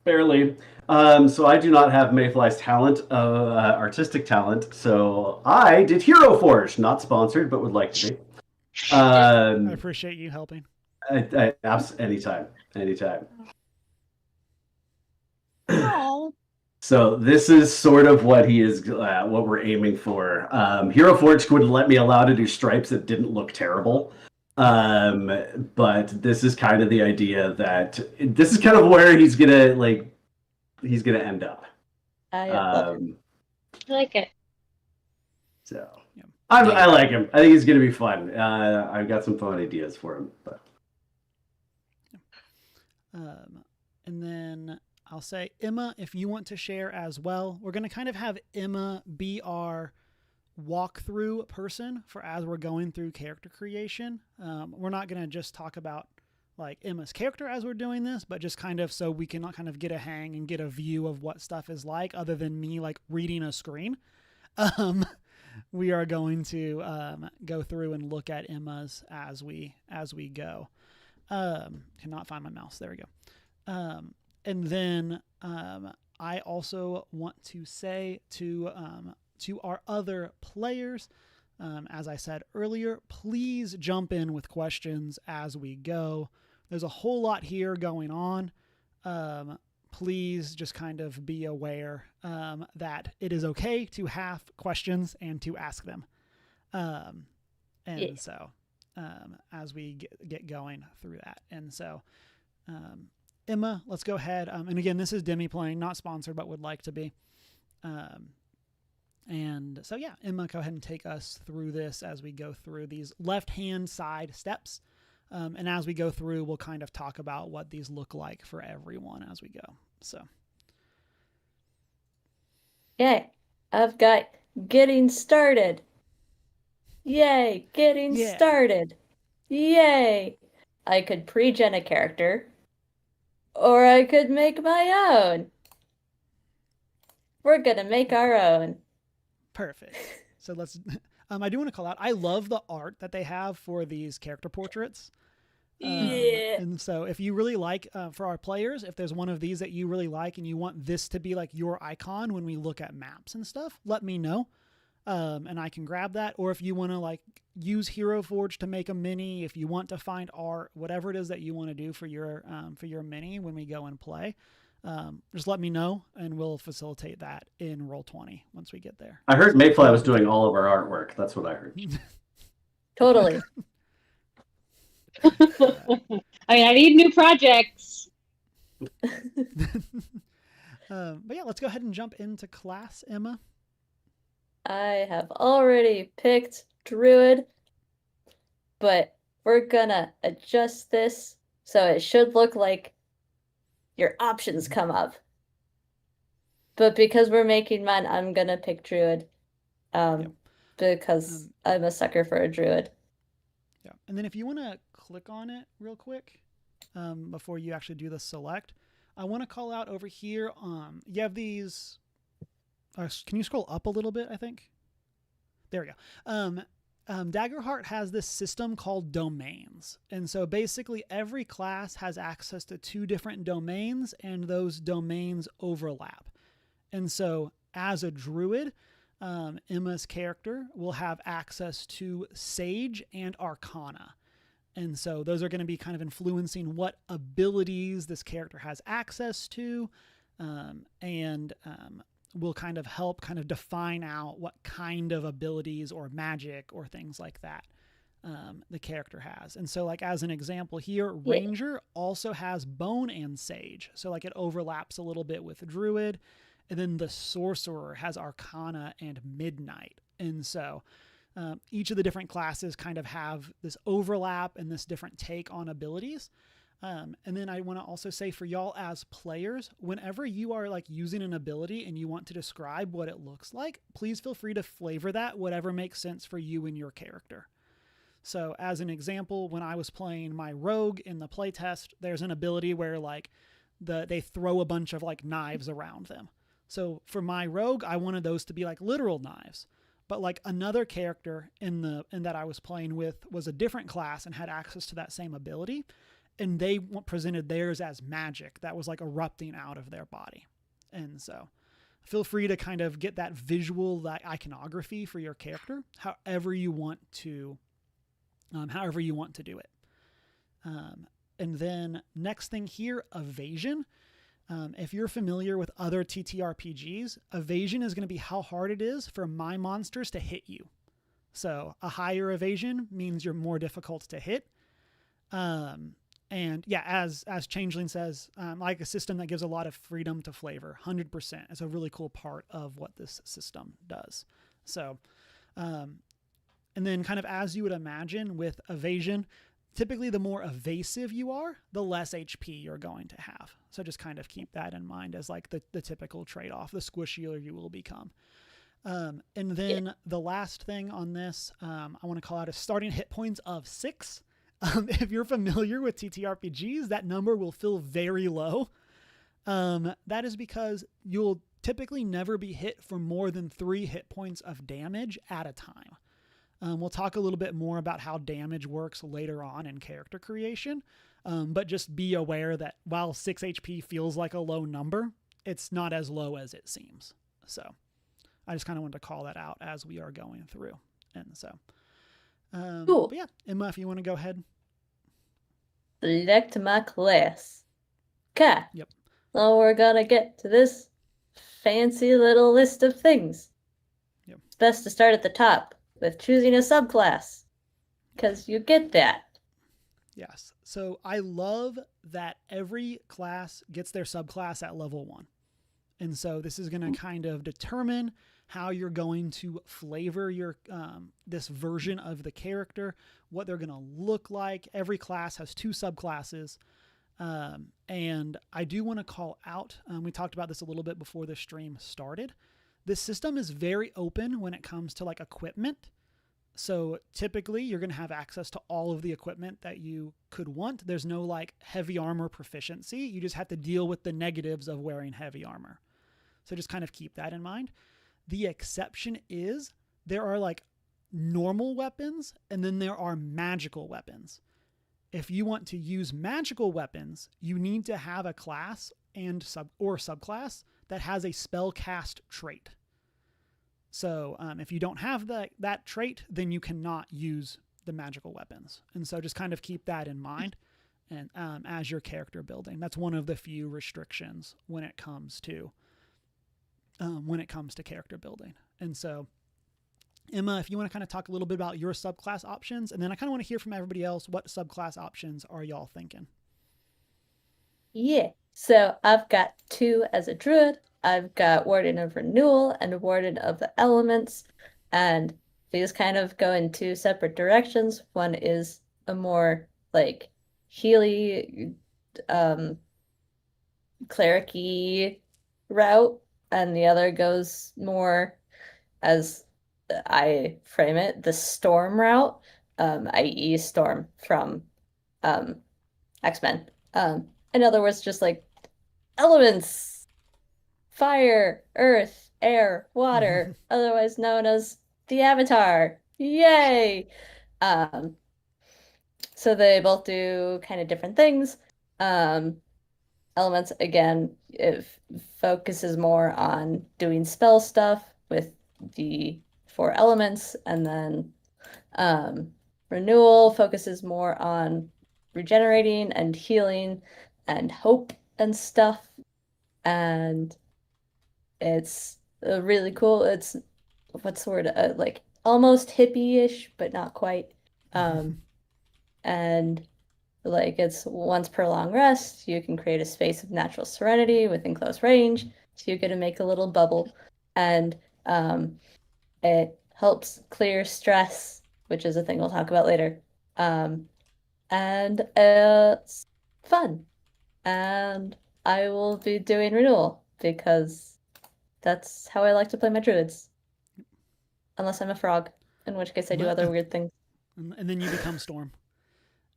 barely. So I do not have Mayfly's talent, artistic talent. So I did Hero Forge, not sponsored, but would like to be. I appreciate you helping. Anytime. Oh. So this is sort of what what we're aiming for. Hero Forge would let me allow to do stripes that didn't look terrible. But this is kind of the idea that this is kind of where he's gonna end up. I like it. So Yeah. I like him. I think he's gonna be fun. I've got some fun ideas for him. But and then I'll say, Emma, if you want to share as well, we're going to kind of have Emma be our walkthrough person for as we're going through character creation. We're not going to just talk about like Emma's character as we're doing this, but just kind of so we can kind of get a hang and get a view of what stuff is like other than me like reading a screen. We are going to go through and look at Emma's as we go. Cannot find my mouse. There we go. And then I also want to say to our other players, as I said earlier, please jump in with questions as we go. There's a whole lot here going on. Please just kind of be aware that it is okay to have questions and to ask them. So as we get going through that. And so Emma, let's go ahead. And again, this is Demi playing, not sponsored, but would like to be. And so, yeah, Emma, go ahead and take us through this as we go through these left-hand side steps. And as we go through, we'll kind of talk about what these look like for everyone as we go. So. Yay. I've got getting started. Yay. Getting started. Yay. I could pre-gen a character. Or I could make my own. We're going to make our own. Perfect. So let's... I do want to call out, I love the art that they have for these character portraits. Yeah. And so if you really like, for our players, if there's one of these that you really like and you want this to be like your icon when we look at maps and stuff, let me know. And I can grab that. Or if you want to like use Hero Forge to make a mini, if you want to find art, whatever it is that you want to do for your mini when we go and play, just let me know and we'll facilitate that in Roll20 once we get there. I heard Mayfly was doing all of our artwork. That's what I heard. Totally. I need new projects. But yeah, let's go ahead and jump into class, Emma. I have already picked Druid, but we're gonna adjust this so it should look like your options come up. But because we're making mine, I'm gonna pick Druid. Because I'm a sucker for a Druid. Yeah, and then if you want to click on it real quick before you actually do the select, I want to call out over here. You have these. Can you scroll up a little bit? I think. There we go. Daggerheart has this system called domains, and so basically every class has access to 2 different domains, and those domains overlap. And so, as a druid, Emma's character will have access to Sage and Arcana. And so those are going to be kind of influencing what abilities this character has access to, and will kind of help kind of define out what kind of abilities or magic or things like that the character has. And so like as an example here, Ranger also has Bone and Sage. So like it overlaps a little bit with Druid. And then the Sorcerer has Arcana and Midnight. And so each of the different classes kind of have this overlap and this different take on abilities. And then I want to also say for y'all as players, whenever you are like using an ability and you want to describe what it looks like, please feel free to flavor that whatever makes sense for you and your character. So as an example, when I was playing my rogue in the playtest, there's an ability where like they throw a bunch of like knives around them. So for my rogue, I wanted those to be like literal knives. But like another character in that I was playing with was a different class and had access to that same ability, and they presented theirs as magic that was like erupting out of their body. And so feel free to kind of get that visual, that iconography for your character, however you want to do it. And then next thing here, evasion. If you're familiar with other TTRPGs, evasion is going to be how hard it is for my monsters to hit you. So a higher evasion means you're more difficult to hit. And yeah, as Changeling says, like a system that gives a lot of freedom to flavor, 100% is a really cool part of what this system does. So, and then kind of as you would imagine with evasion, typically the more evasive you are, the less HP you're going to have. So just kind of keep that in mind as like the typical trade-off, the squishier you will become. And then the last thing on this, I want to call out is starting hit points of 6. If you're familiar with TTRPGs, that number will feel very low. That is because you'll typically never be hit for more than 3 hit points of damage at a time. We'll talk a little bit more about how damage works later on in character creation, but just be aware that while 6 HP feels like a low number, it's not as low as it seems. So I just kind of wanted to call that out as we are going through. And so... Cool. But yeah, Emma, if you want to go ahead. Select my class. Okay. Yep. Now we're gonna get to this fancy little list of things. Yep. It's best to start at the top with choosing a subclass, because you get that. Yes. So I love that every class gets their subclass at level 1. And so this is going to kind of determine how you're going to flavor your this version of the character, what they're going to look like. Every class has 2 subclasses. And I do want to call out, we talked about this a little bit before the stream started. This system is very open when it comes to like equipment. So typically you're going to have access to all of the equipment that you could want. There's no like heavy armor proficiency. You just have to deal with the negatives of wearing heavy armor. So just kind of keep that in mind. The exception is there are like normal weapons and then there are magical weapons. If you want to use magical weapons, you need to have a class and subclass that has a spell cast trait. So if you don't have that trait, then you cannot use the magical weapons. And so just kind of keep that in mind and as your character building. That's one of the few restrictions when it comes to character building. And so, Emma, if you want to kind of talk a little bit about your subclass options, and then I kind of want to hear from everybody else, what subclass options are y'all thinking? Yeah. So I've got 2 as a druid. I've got Warden of Renewal and Warden of the Elements. And these kind of go in 2 separate directions. One is a more like healy, cleric-y route, and the other goes more, as I frame it, the storm route, i.e. Storm from X-Men. In other words, just like elements, fire, earth, air, water, otherwise known as the Avatar. Yay! So they both do kind of different things. Elements, again, it focuses more on doing spell stuff with the 4 elements, and then Renewal focuses more on regenerating and healing and hope and stuff. And it's really cool. It's, what's the word? Like almost hippie-ish, but not quite. And like it's once per long rest, you can create a space of natural serenity within close range. So you get to make a little bubble, and it helps clear stress, which is a thing we'll talk about later. And fun. And I will be doing renewal because that's how I like to play my druids. Unless I'm a frog, in which case I do other weird things. And then you become Storm.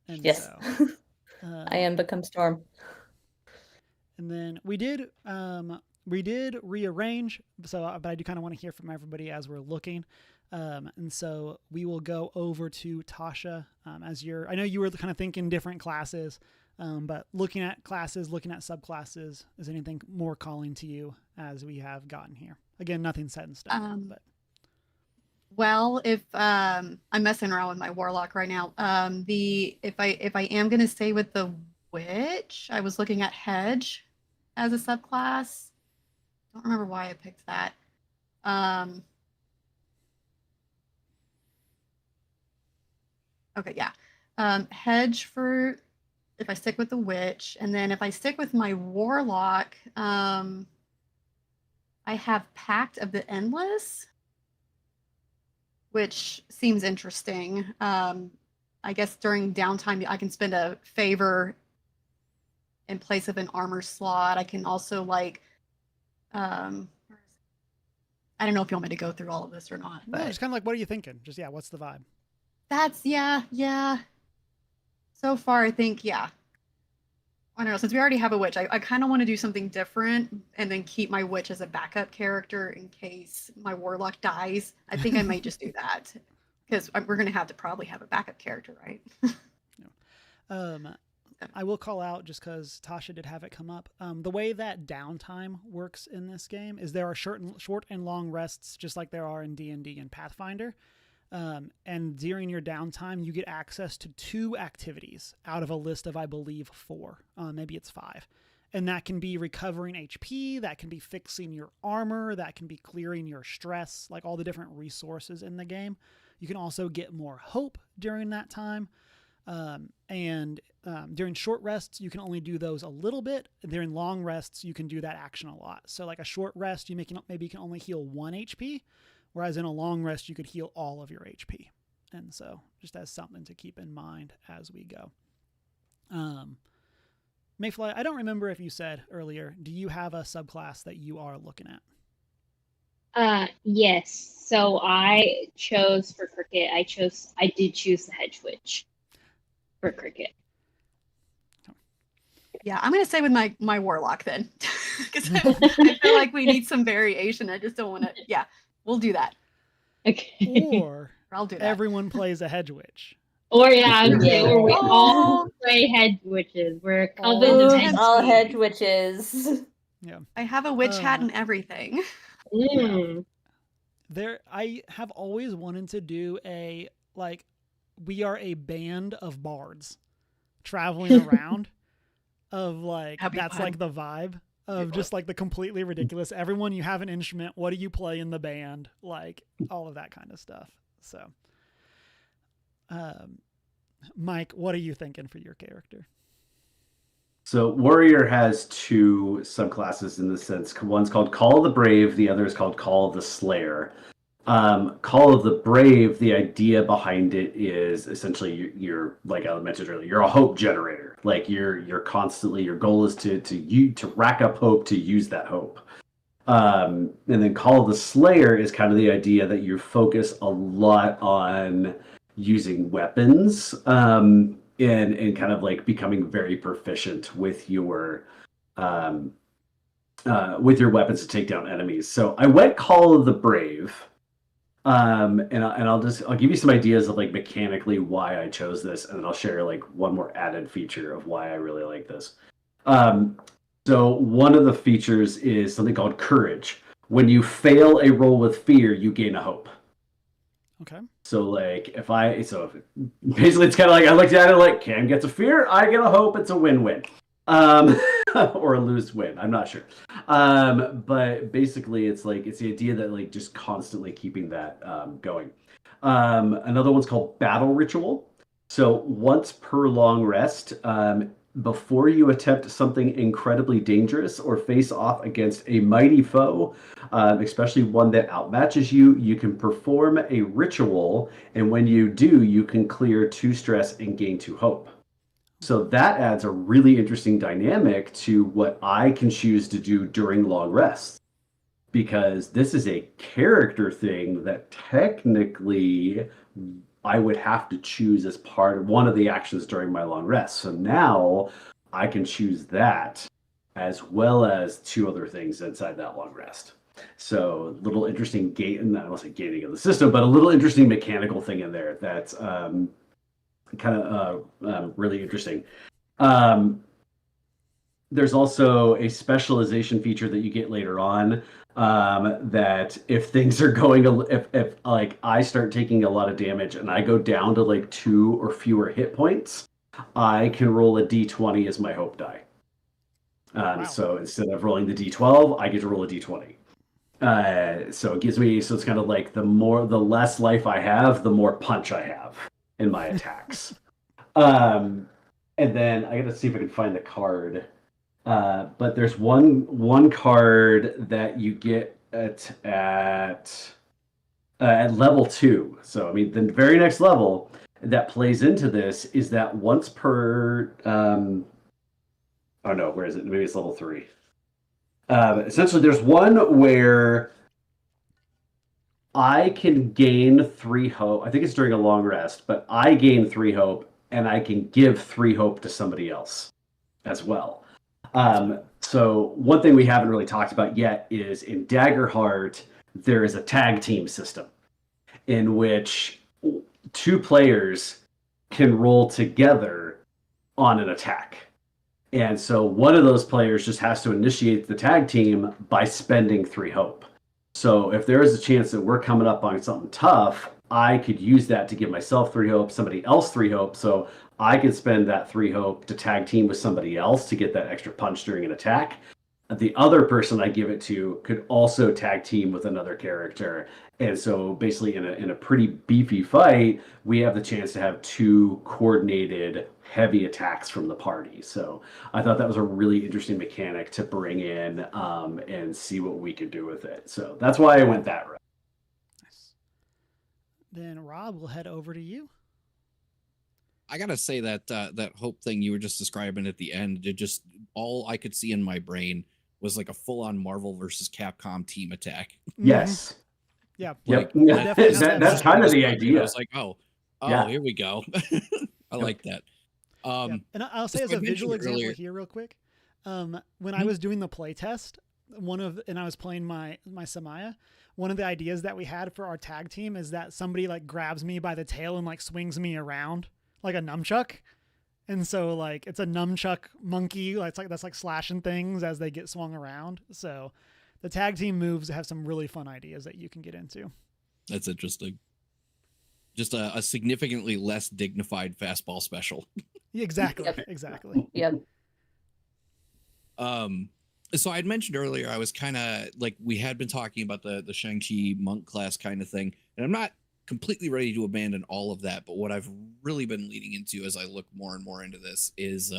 And Yes. so, I am become Storm. And then we did rearrange. So, but I do kind of want to hear from everybody as we're looking. And so we will go over to Tasha as you're. I know you were kind of thinking different classes, but looking at classes, looking at subclasses, is anything more calling to you as we have gotten here? Again, nothing set in stone. But well, if I'm messing around with my warlock right now, if I am gonna stay with the witch, I was looking at hedge as a subclass. Don't remember why I picked that. Okay, yeah. Hedge for if I stick with the witch, and then if I stick with my warlock, I have Pact of the Endless, which seems interesting. I guess during downtime, I can spend a favor in place of an armor slot. I can also I don't know if you want me to go through all of this or not. But no, it's kind of like, what are you thinking? Just what's the vibe? That's yeah. So far, I think I don't know. Since we already have a witch, I kind of want to do something different and then keep my witch as a backup character in case my warlock dies. I think I might just do that because we're going to have to probably have a backup character, right? I will call out just because Tasha did have it come up. The way that downtime works in this game is there are short and long rests, just like there are in D&D and Pathfinder. And during your downtime, you get access to 2 activities out of a list of, I believe, 4. Maybe it's 5. And that can be recovering HP, that can be fixing your armor, that can be clearing your stress, like all the different resources in the game. You can also get more hope during that time. And during short rests, you can only do those a little bit. During long rests, you can do that action a lot. So like a short rest, maybe you can only heal 1 HP. Whereas in a long rest, you could heal all of your HP. And so just as something to keep in mind as we go. Mayfly, I don't remember if you said earlier, do you have a subclass that you are looking at? Yes. So I chose for cricket. I did choose the hedge witch for cricket. Yeah, I'm going to stay with my warlock then. Because I feel like we need some variation. I just don't want to. Yeah. We'll do that. Okay. Or I'll do that. Everyone plays a hedge witch. Or we all play hedge witches. We're covered of hedge all hedge witches. Yeah. I have a witch hat and everything. I have always wanted to do we are a band of bards traveling around that's fun. like the vibe of just like the completely ridiculous. Everyone, you have an instrument. What do you play in the band? Like all of that kind of stuff. So, Mike, what are you thinking for your character? So Warrior has 2 subclasses in the sense. One's called Call of the Brave. The other is called Call of the Slayer. Call of the Brave, the idea behind it is essentially you're like I mentioned earlier, you're a hope generator. Like you're constantly, your goal is to rack up hope, to use that hope. And then Call of the Slayer is kind of the idea that you focus a lot on using weapons, and kind of like becoming very proficient with your weapons to take down enemies. So I went Call of the Brave. And I'll give you some ideas of like mechanically why I chose this, and then I'll share like one more added feature of why I really like this. So one of the features is something called Courage. When you fail a roll with fear, you gain a hope. Okay. So basically it's kind of like I looked at it like Cam gets a fear, I get a hope. It's a win-win. Or a lose-win. I'm not sure. But basically it's the idea that like just constantly keeping that going. Another one's called Battle Ritual. So once per long rest, before you attempt something incredibly dangerous or face off against a mighty foe, especially one that outmatches you, you can perform a ritual, and when you do, you can clear 2 stress and gain 2 hope. So that adds a really interesting dynamic to what I can choose to do during long rests. Because this is a character thing that technically I would have to choose as part of one of the actions during my long rest. So now I can choose that as well as two other things inside that long rest. So little interesting not want to say gating of the system, but a little interesting mechanical thing in there that's really interesting. There's also a specialization feature that you get later on, that if things are going, if like I start taking a lot of damage and I go down to like 2 or fewer hit points, I can roll a d20 as my hope die. Wow. So instead of rolling the d12, I get to roll a d20. So it gives me, so it's kind of like the less life I have, the more punch I have in my attacks. And then I got to see if I can find the card. But there's one card that you get at level 2. So I mean, the very next level that plays into this is that once per. Oh no, where is it? Maybe it's level 3. Essentially, there's one where I can gain 3 hope. I think it's during a long rest, but I gain 3 hope, and I can give 3 hope to somebody else as well. So one thing we haven't really talked about yet is in Daggerheart, there is a tag team system in which 2 players can roll together on an attack. And so one of those players just has to initiate the tag team by spending 3 hope. So if there is a chance that we're coming up on something tough, I could use that to give myself 3 hope, somebody else 3 hope. So I could spend that 3 hope to tag team with somebody else to get that extra punch during an attack. The other person I give it to could also tag team with another character. And so basically in a pretty beefy fight, we have the chance to have 2 coordinated heavy attacks from the party. So I thought that was a really interesting mechanic to bring in, and see what we could do with it. So that's why I went that route. Nice. Then Rob, we'll head over to you. I gotta say that that hope thing you were just describing at the end, it just all I could see in my brain was like a full-on Marvel versus Capcom team attack. Yes. Yeah. Yep. That's kind of the I idea. was like, Yeah. here we go. I like that. Yeah. And I'll say so as I a visual mentioned example earlier- here real quick, when I was doing the play test, and I was playing my Samaya, one of the ideas that we had for our tag team is that somebody like grabs me by the tail and like swings me around like a nunchuck. And so like it's a nunchuck monkey, that's like slashing things as they get swung around. So the tag team moves have some really fun ideas that you can get into. That's interesting. Just a significantly less dignified fastball special. Exactly. Yep. Exactly. Yep. So I'd mentioned earlier, I was kind of like, we had been talking about the Shang-Chi monk class kind of thing, and I'm not completely ready to abandon all of that, but what I've really been leading into as I look more and more into this is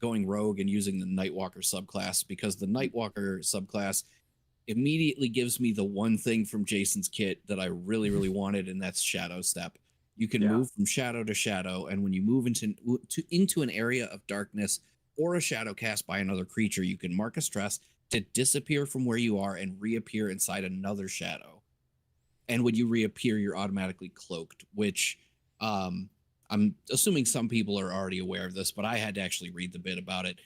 going rogue and using the Nightwalker subclass, because the Nightwalker subclass immediately gives me the one thing from Jason's kit that I really, really wanted, and that's Shadow Step. You can move from shadow to shadow, and when you move into an area of darkness or a shadow cast by another creature, you can mark a stress to disappear from where you are and reappear inside another shadow. And when you reappear, you're automatically cloaked, which I'm assuming some people are already aware of this, but I had to actually read the bit about it.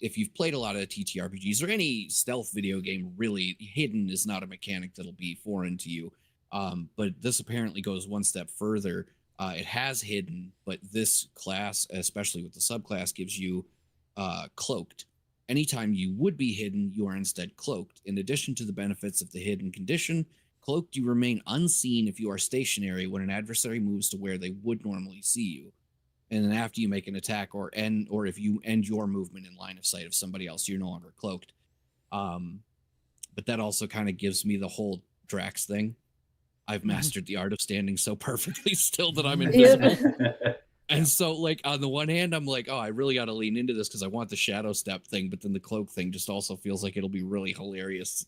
If you've played a lot of TTRPGs or any stealth video game, really, hidden is not a mechanic that'll be foreign to you. But this apparently goes one step further. It has hidden, but this class, especially with the subclass, gives you cloaked. Anytime you would be hidden, you are instead cloaked. In addition to the benefits of the hidden condition, cloaked, you remain unseen if you are stationary when an adversary moves to where they would normally see you. And then after you make an attack or if you end your movement in line of sight of somebody else, you're no longer cloaked. But that also kind of gives me the whole Drax thing. I've mastered the art of standing so perfectly still that I'm invisible. And so, like, on the one hand, I'm like, oh, I really got to lean into this because I want the shadow step thing. But then the cloak thing just also feels like it'll be really hilarious.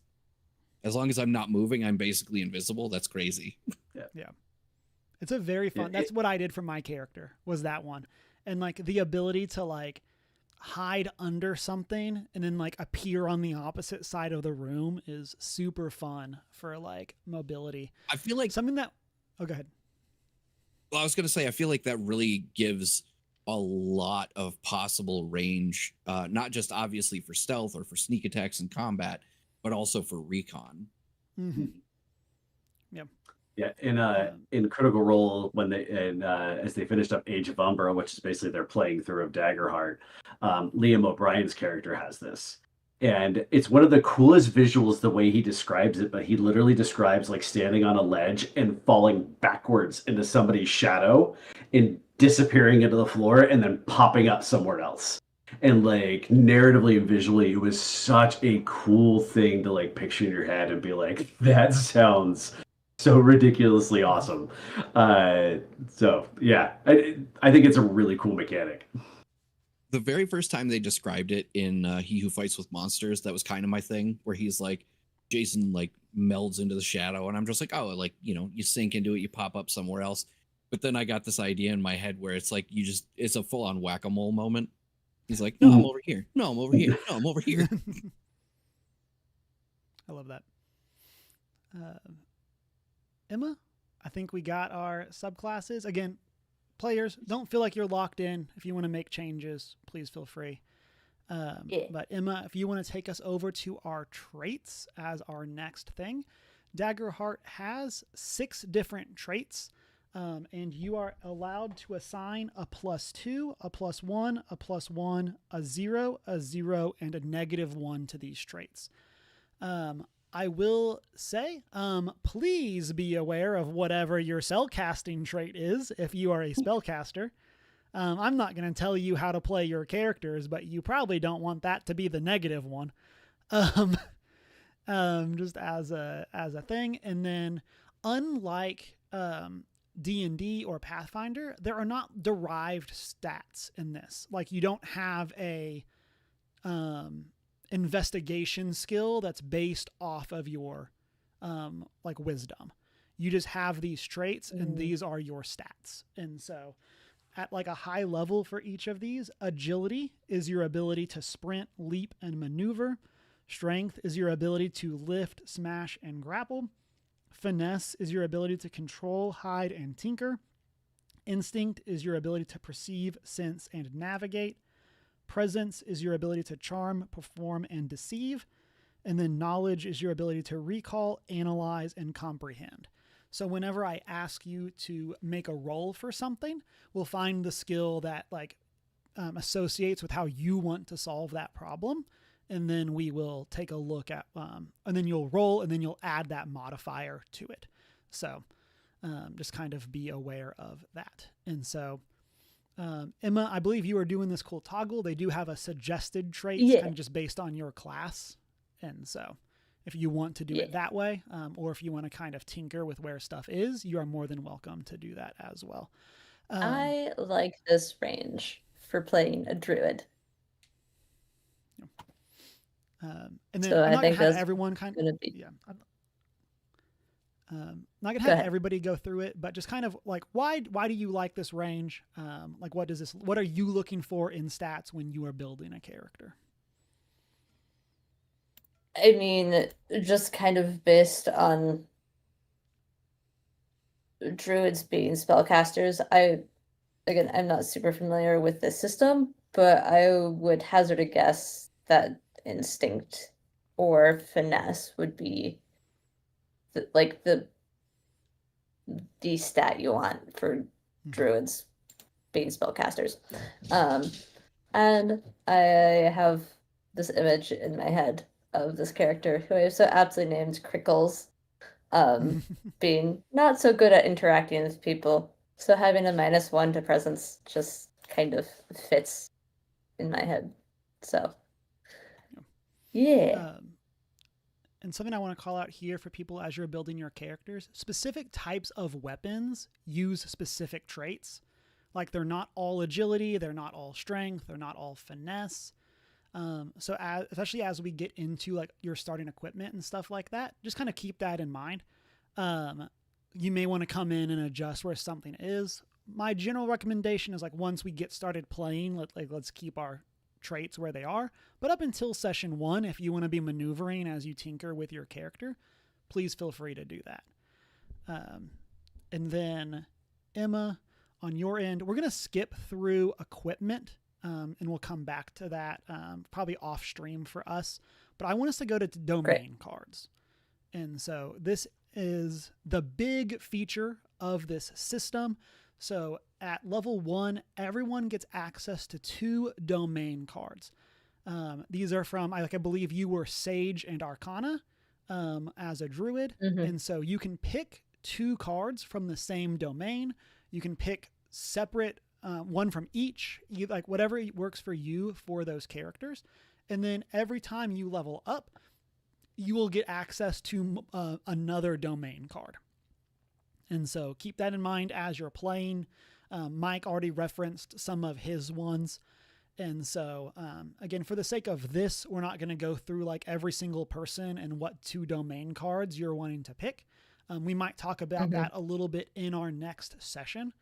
As long as I'm not moving, I'm basically invisible. That's crazy. Yeah. It's a very fun. That's what I did for my character, was that one. and like the ability to like hide under something and then like appear on the opposite side of the room is super fun for like mobility. I feel like Something that, oh, go ahead. Well, I was going to say, I feel like that really gives a lot of possible range, not just obviously for stealth or for sneak attacks and combat, but also for recon. Mm-hmm. Yep. Yeah, in Critical Role, when they as they finished up Age of Umbra, which is basically their playing through of Daggerheart, Liam O'Brien's character has this, and it's one of the coolest visuals the way he describes it. But he literally describes like standing on a ledge and falling backwards into somebody's shadow and disappearing into the floor and then popping up somewhere else. And like narratively and visually, it was such a cool thing to like picture in your head and be like, that sounds so ridiculously awesome. So yeah, I think it's a really cool mechanic. The very first time they described it in He Who Fights with Monsters, that was kind of my thing, where he's like, Jason like melds into the shadow, and I'm just like, oh, like, you know, you sink into it, you pop up somewhere else. But then I got this idea in my head where it's like it's a full-on whack-a-mole moment. He's like, no, I'm over here. No, I'm over here. No, I'm over here. I love that. Emma, I think we got our subclasses. Again, players, don't feel like you're locked in. If you want to make changes, please feel free. But Emma, if you want to take us over to our traits as our next thing, Daggerheart has 6 different traits, and you are allowed to assign a +2, a +1, a +1, a 0, a 0, and a -1 to these traits. I will say, please be aware of whatever your spellcasting trait is if you are a spellcaster. I'm not going to tell you how to play your characters, but you probably don't want that to be the -1. Just as a thing. And then, unlike D&D or Pathfinder, there are not derived stats in this. Like, you don't have a investigation skill that's based off of your like wisdom. You just have these traits and these are your stats. And so at like a high level for each of these, agility is your ability to sprint, leap, and maneuver. Strength is your ability to lift, smash, and grapple. Finesse is your ability to control, hide, and tinker. Instinct is your ability to perceive, sense, and navigate. Presence is your ability to charm, perform, and deceive. And then knowledge is your ability to recall, analyze, and comprehend. So whenever I ask you to make a roll for something, we'll find the skill that like associates with how you want to solve that problem. And then we will take a look at, and then you'll roll and then you'll add that modifier to it. So just kind of be aware of that. And so Emma, I believe you are doing this cool toggle. They do have a suggested traits kind of just based on your class. And so if you want to do it that way, or if you want to kind of tinker with where stuff is, you are more than welcome to do that as well. I like this range for playing a druid. And then So I'm I not think gonna have that's everyone kind of, gonna be not gonna have everybody go through it, but just kind of like why do you like this range? Like what are you looking for in stats when you are building a character? I mean, just kind of based on druids being spellcasters. I'm not super familiar with the system, but I would hazard a guess that instinct or finesse would be the stat you want for druids being spellcasters. And I have this image in my head of this character who I have so aptly named Crickles, being not so good at interacting with people. So having a -1 to presence just kind of fits in my head. So, yeah. And something I want to call out here for people as you're building your characters, specific types of weapons use specific traits. Like they're not all agility, they're not all strength, they're not all finesse. So especially as we get into like your starting equipment and stuff like that, just kind of keep that in mind. You may want to come in and adjust where something is. my general recommendation is like once we get started playing, let's keep our traits where they are. But up until session 1, if you want to be maneuvering as you tinker with your character, please feel free to do that. And then Emma, on your end, we're going to skip through equipment, and we'll come back to that probably off stream for us. But I want us to go to domain cards. And so this is the big feature of this system. So at level 1, everyone gets access to 2 domain cards. These are from, I believe you were Sage and Arcana as a druid. And so you can pick 2 cards from the same domain. You can pick separate, one from each, like whatever works for you for those characters. And then every time you level up, you will get access to another domain card. And so keep that in mind as you're playing. Mike already referenced some of his ones. And so, again, for the sake of this, we're not going to go through like every single person and what 2 domain cards you're wanting to pick. We might talk about that a little bit in our next session.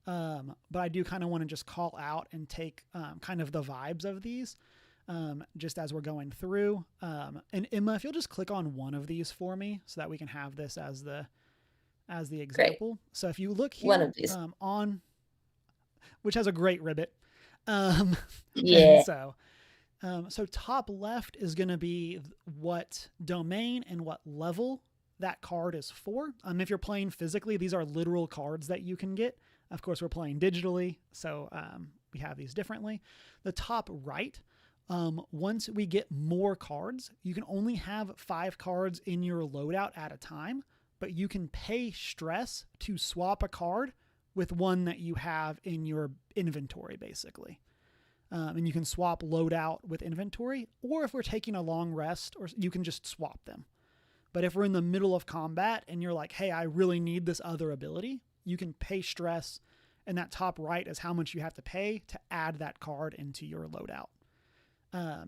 But I do kind of want to just call out and take kind of the vibes of these just as we're going through. And Emma, if you'll just click on one of these for me so that we can have this as the example. Great. So if you look here one of these. On, which has a great ribbit. Yeah. So top left is going to be what domain and what level that card is for. If you're playing physically, these are literal cards that you can get. Of course, we're playing digitally, so we have these differently. The top right, once we get more cards, you can only have 5 cards in your loadout at a time, but you can pay stress to swap a card with one that you have in your inventory, basically. And you can swap loadout with inventory, or if we're taking a long rest, or you can just swap them. But if we're in the middle of combat and you're like, hey, I really need this other ability, you can pay stress, and that top right is how much you have to pay to add that card into your loadout.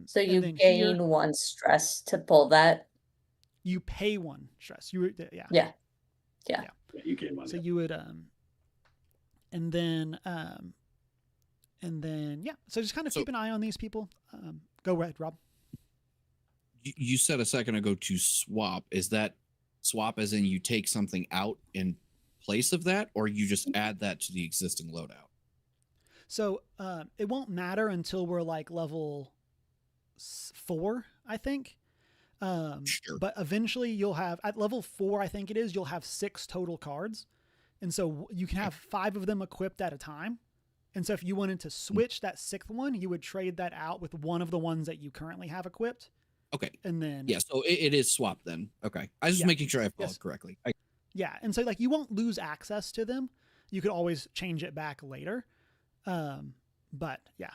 So you gain 1 stress to pull that? You pay 1 stress. Yeah. You gain 1. So you would, and then, yeah. So just kind of keep an eye on these people. Go ahead, Rob. You said a second ago to swap. Is that swap as in you take something out in place of that, or you just add that to the existing loadout? So it won't matter until we're like level 4, I think. Sure. But eventually you'll have, at level 4, I think it is, you'll have 6 total cards. And so you can have 5 of them equipped at a time. And so if you wanted to switch that 6th one, you would trade that out with one of the ones that you currently have equipped. Okay. And then... Yeah, so it is swapped then. Okay. I was just making sure I followed correctly. Yeah, and so like you won't lose access to them. You could always change it back later. But yeah,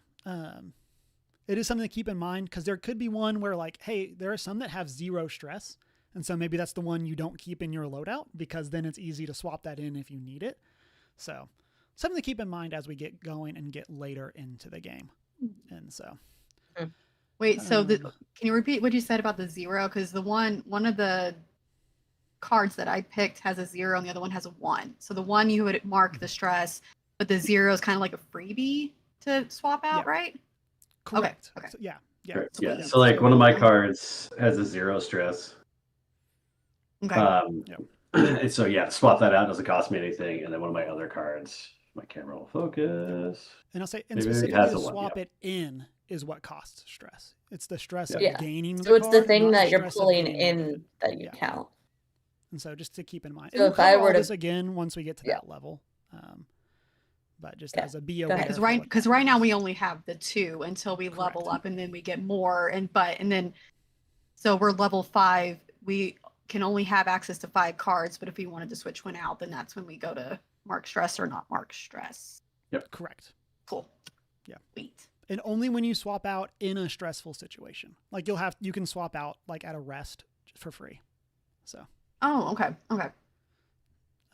it is something to keep in mind because there could be one where like, hey, there are some that have 0 stress. And so maybe that's the one you don't keep in your loadout because then it's easy to swap that in if you need it. So something to keep in mind as we get going and get later into the game. And so... Wait, so can you repeat what you said about the 0? Because the one of the cards that I picked has a 0 and the other one has a 1. So the 1 you would mark the stress, but the 0 is kind of like a freebie to swap out, right? Correct. Okay. So, yeah. Correct. Yeah. So like one of my cards has a 0 stress. Okay. And so yeah, swap that out, doesn't cost me anything. And then one of my other cards, my camera will focus. And I'll say, and specifically to swap it in is what costs stress. It's the stress of gaining so it's card, the thing not that the you're stress of pulling getting in that you count. And so just to keep in mind. So and if I we'll were to this again once we get to that level. But just as a BO. Because right now we only have the 2 until we level up and then we get more and then so we're level 5, we can only have access to 5 cards, but if we wanted to switch one out, then that's when we go to mark stress or not mark stress. Yep. Correct. Cool. Yeah. Sweet. And only when you swap out in a stressful situation. Like you can swap out like at a rest for free. So. Oh, okay. Okay.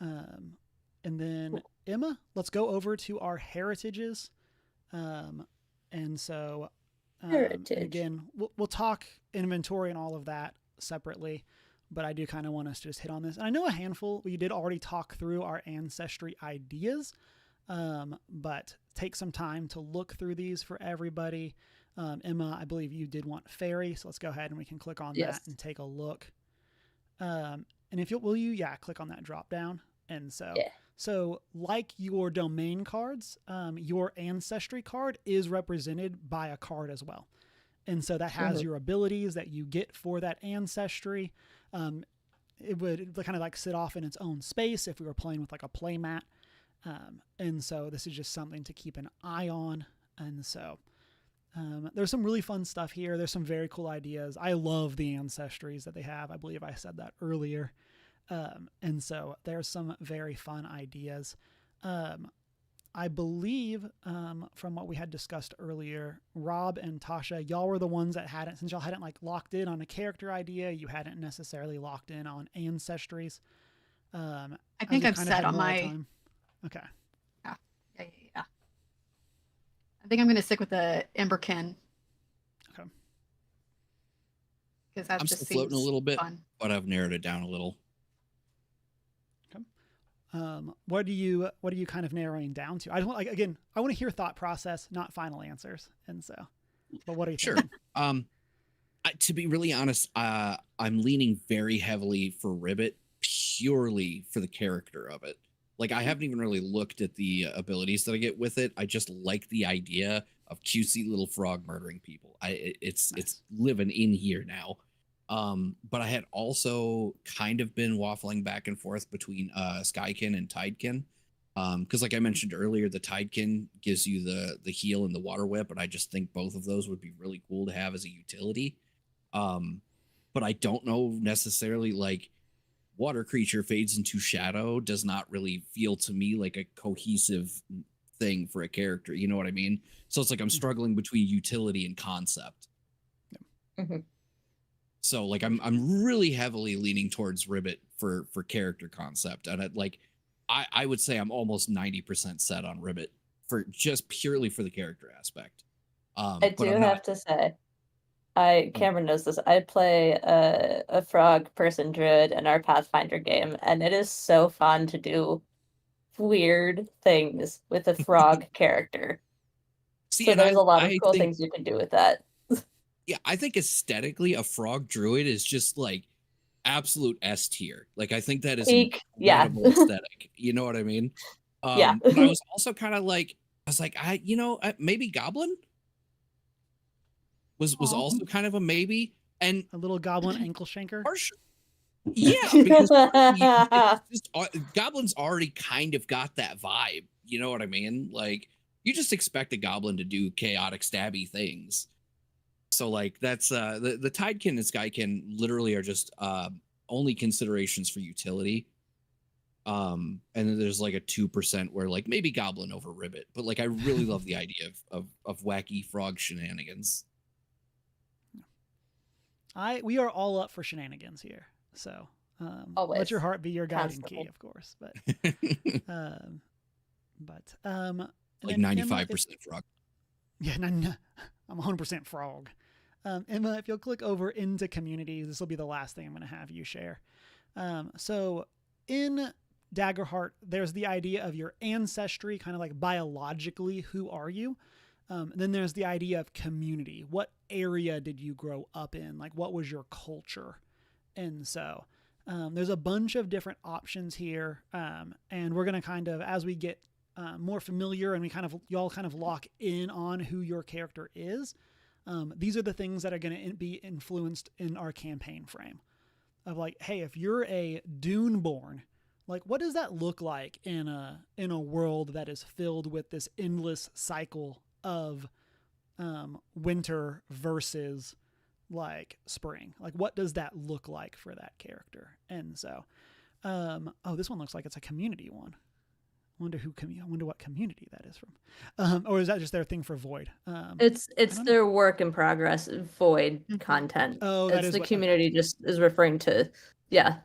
And then Emma, let's go over to our heritages. And so again, we'll talk inventory and all of that separately, but I do kind of want us to just hit on this. And I know a handful, we did already talk through our ancestry ideas. But take some time to look through these for everybody. Emma, I believe you did want fairy, so let's go ahead and we can click on that and take a look. And if you will, click on that drop down. And so like your domain cards, your ancestry card is represented by a card as well. And so that has your abilities that you get for that ancestry. It would kind of like sit off in its own space if we were playing with like a play mat. And so this is just something to keep an eye on. And so there's some really fun stuff here. There's some very cool ideas. I love the ancestries that they have. I believe I said that earlier. And so there's some very fun ideas. I believe from what we had discussed earlier, Rob and Tasha, y'all were the ones that since y'all hadn't like locked in on a character idea, you hadn't necessarily locked in on ancestries. I think I'm set on my... Time. Okay. Yeah. I think I'm going to stick with the Emberkin. Okay. Because that I'm just still floating a little bit, fun. but I've narrowed it down a little. What are you kind of narrowing down to? I want to hear thought process, not final answers. And so, but what are you thinking? To be really honest, I'm leaning very heavily for Ribbit purely for the character of it. Like, I haven't even really looked at the abilities that I get with it. I just like the idea of cutesy little frog murdering people. It's living in here now. But I had also kind of been waffling back and forth between Skykin and Tidekin. Because like I mentioned earlier, the Tidekin gives you the heal and the water whip, and I just think both of those would be really cool to have as a utility. But I don't know necessarily, like, water creature fades into shadow does not really feel to me like a cohesive thing for a character. You know what I mean? So it's like I'm struggling between utility and concept. So like I'm really heavily leaning towards Ribbit for character concept, and I would say I'm almost 90% set on Ribbit for just purely for the character aspect. I do have to say, Cameron knows this. I play a frog person druid in our Pathfinder game, and it is so fun to do weird things with a frog character. See, so there's a lot of cool things you can do with that. Yeah, I think aesthetically, a frog druid is just like absolute S tier. Like, I think that is incredible aesthetic. You know what I mean? Yeah. But I was also kind of like, maybe Goblin was also kind of a maybe, and a little Goblin ankle shanker. Yeah, because Goblin's already kind of got that vibe. You know what I mean? Like, you just expect a Goblin to do chaotic stabby things. So like that's the Tidekin and Skykin literally are just only considerations for utility. And then there's like a 2% where like maybe Goblin over Ribbit, but like I really love the idea of wacky frog shenanigans. We are all up for shenanigans here. So let your heart be your guiding key, of course. But like 95% frog. Yeah, I'm 100% frog. Emma, if you'll click over into communities, this will be the last thing I'm going to have you share. So in Daggerheart, there's the idea of your ancestry, kind of like biologically, who are you? Then there's the idea of community. What area did you grow up in? Like, what was your culture? And so there's a bunch of different options here. And we're going to kind of, as we get more familiar and y'all kind of lock in on who your character is, these are the things that are going to be influenced in our campaign frame of like, hey, if you're a Duneborn, like what does that look like in a world that is filled with this endless cycle of winter versus like spring? Like, what does that look like for that character? And so, this one looks like it's a community one. I wonder what community that is from. Or is that just their thing for Void? It's their work in progress, Void content. Oh, that is the community just is referring to. Yeah.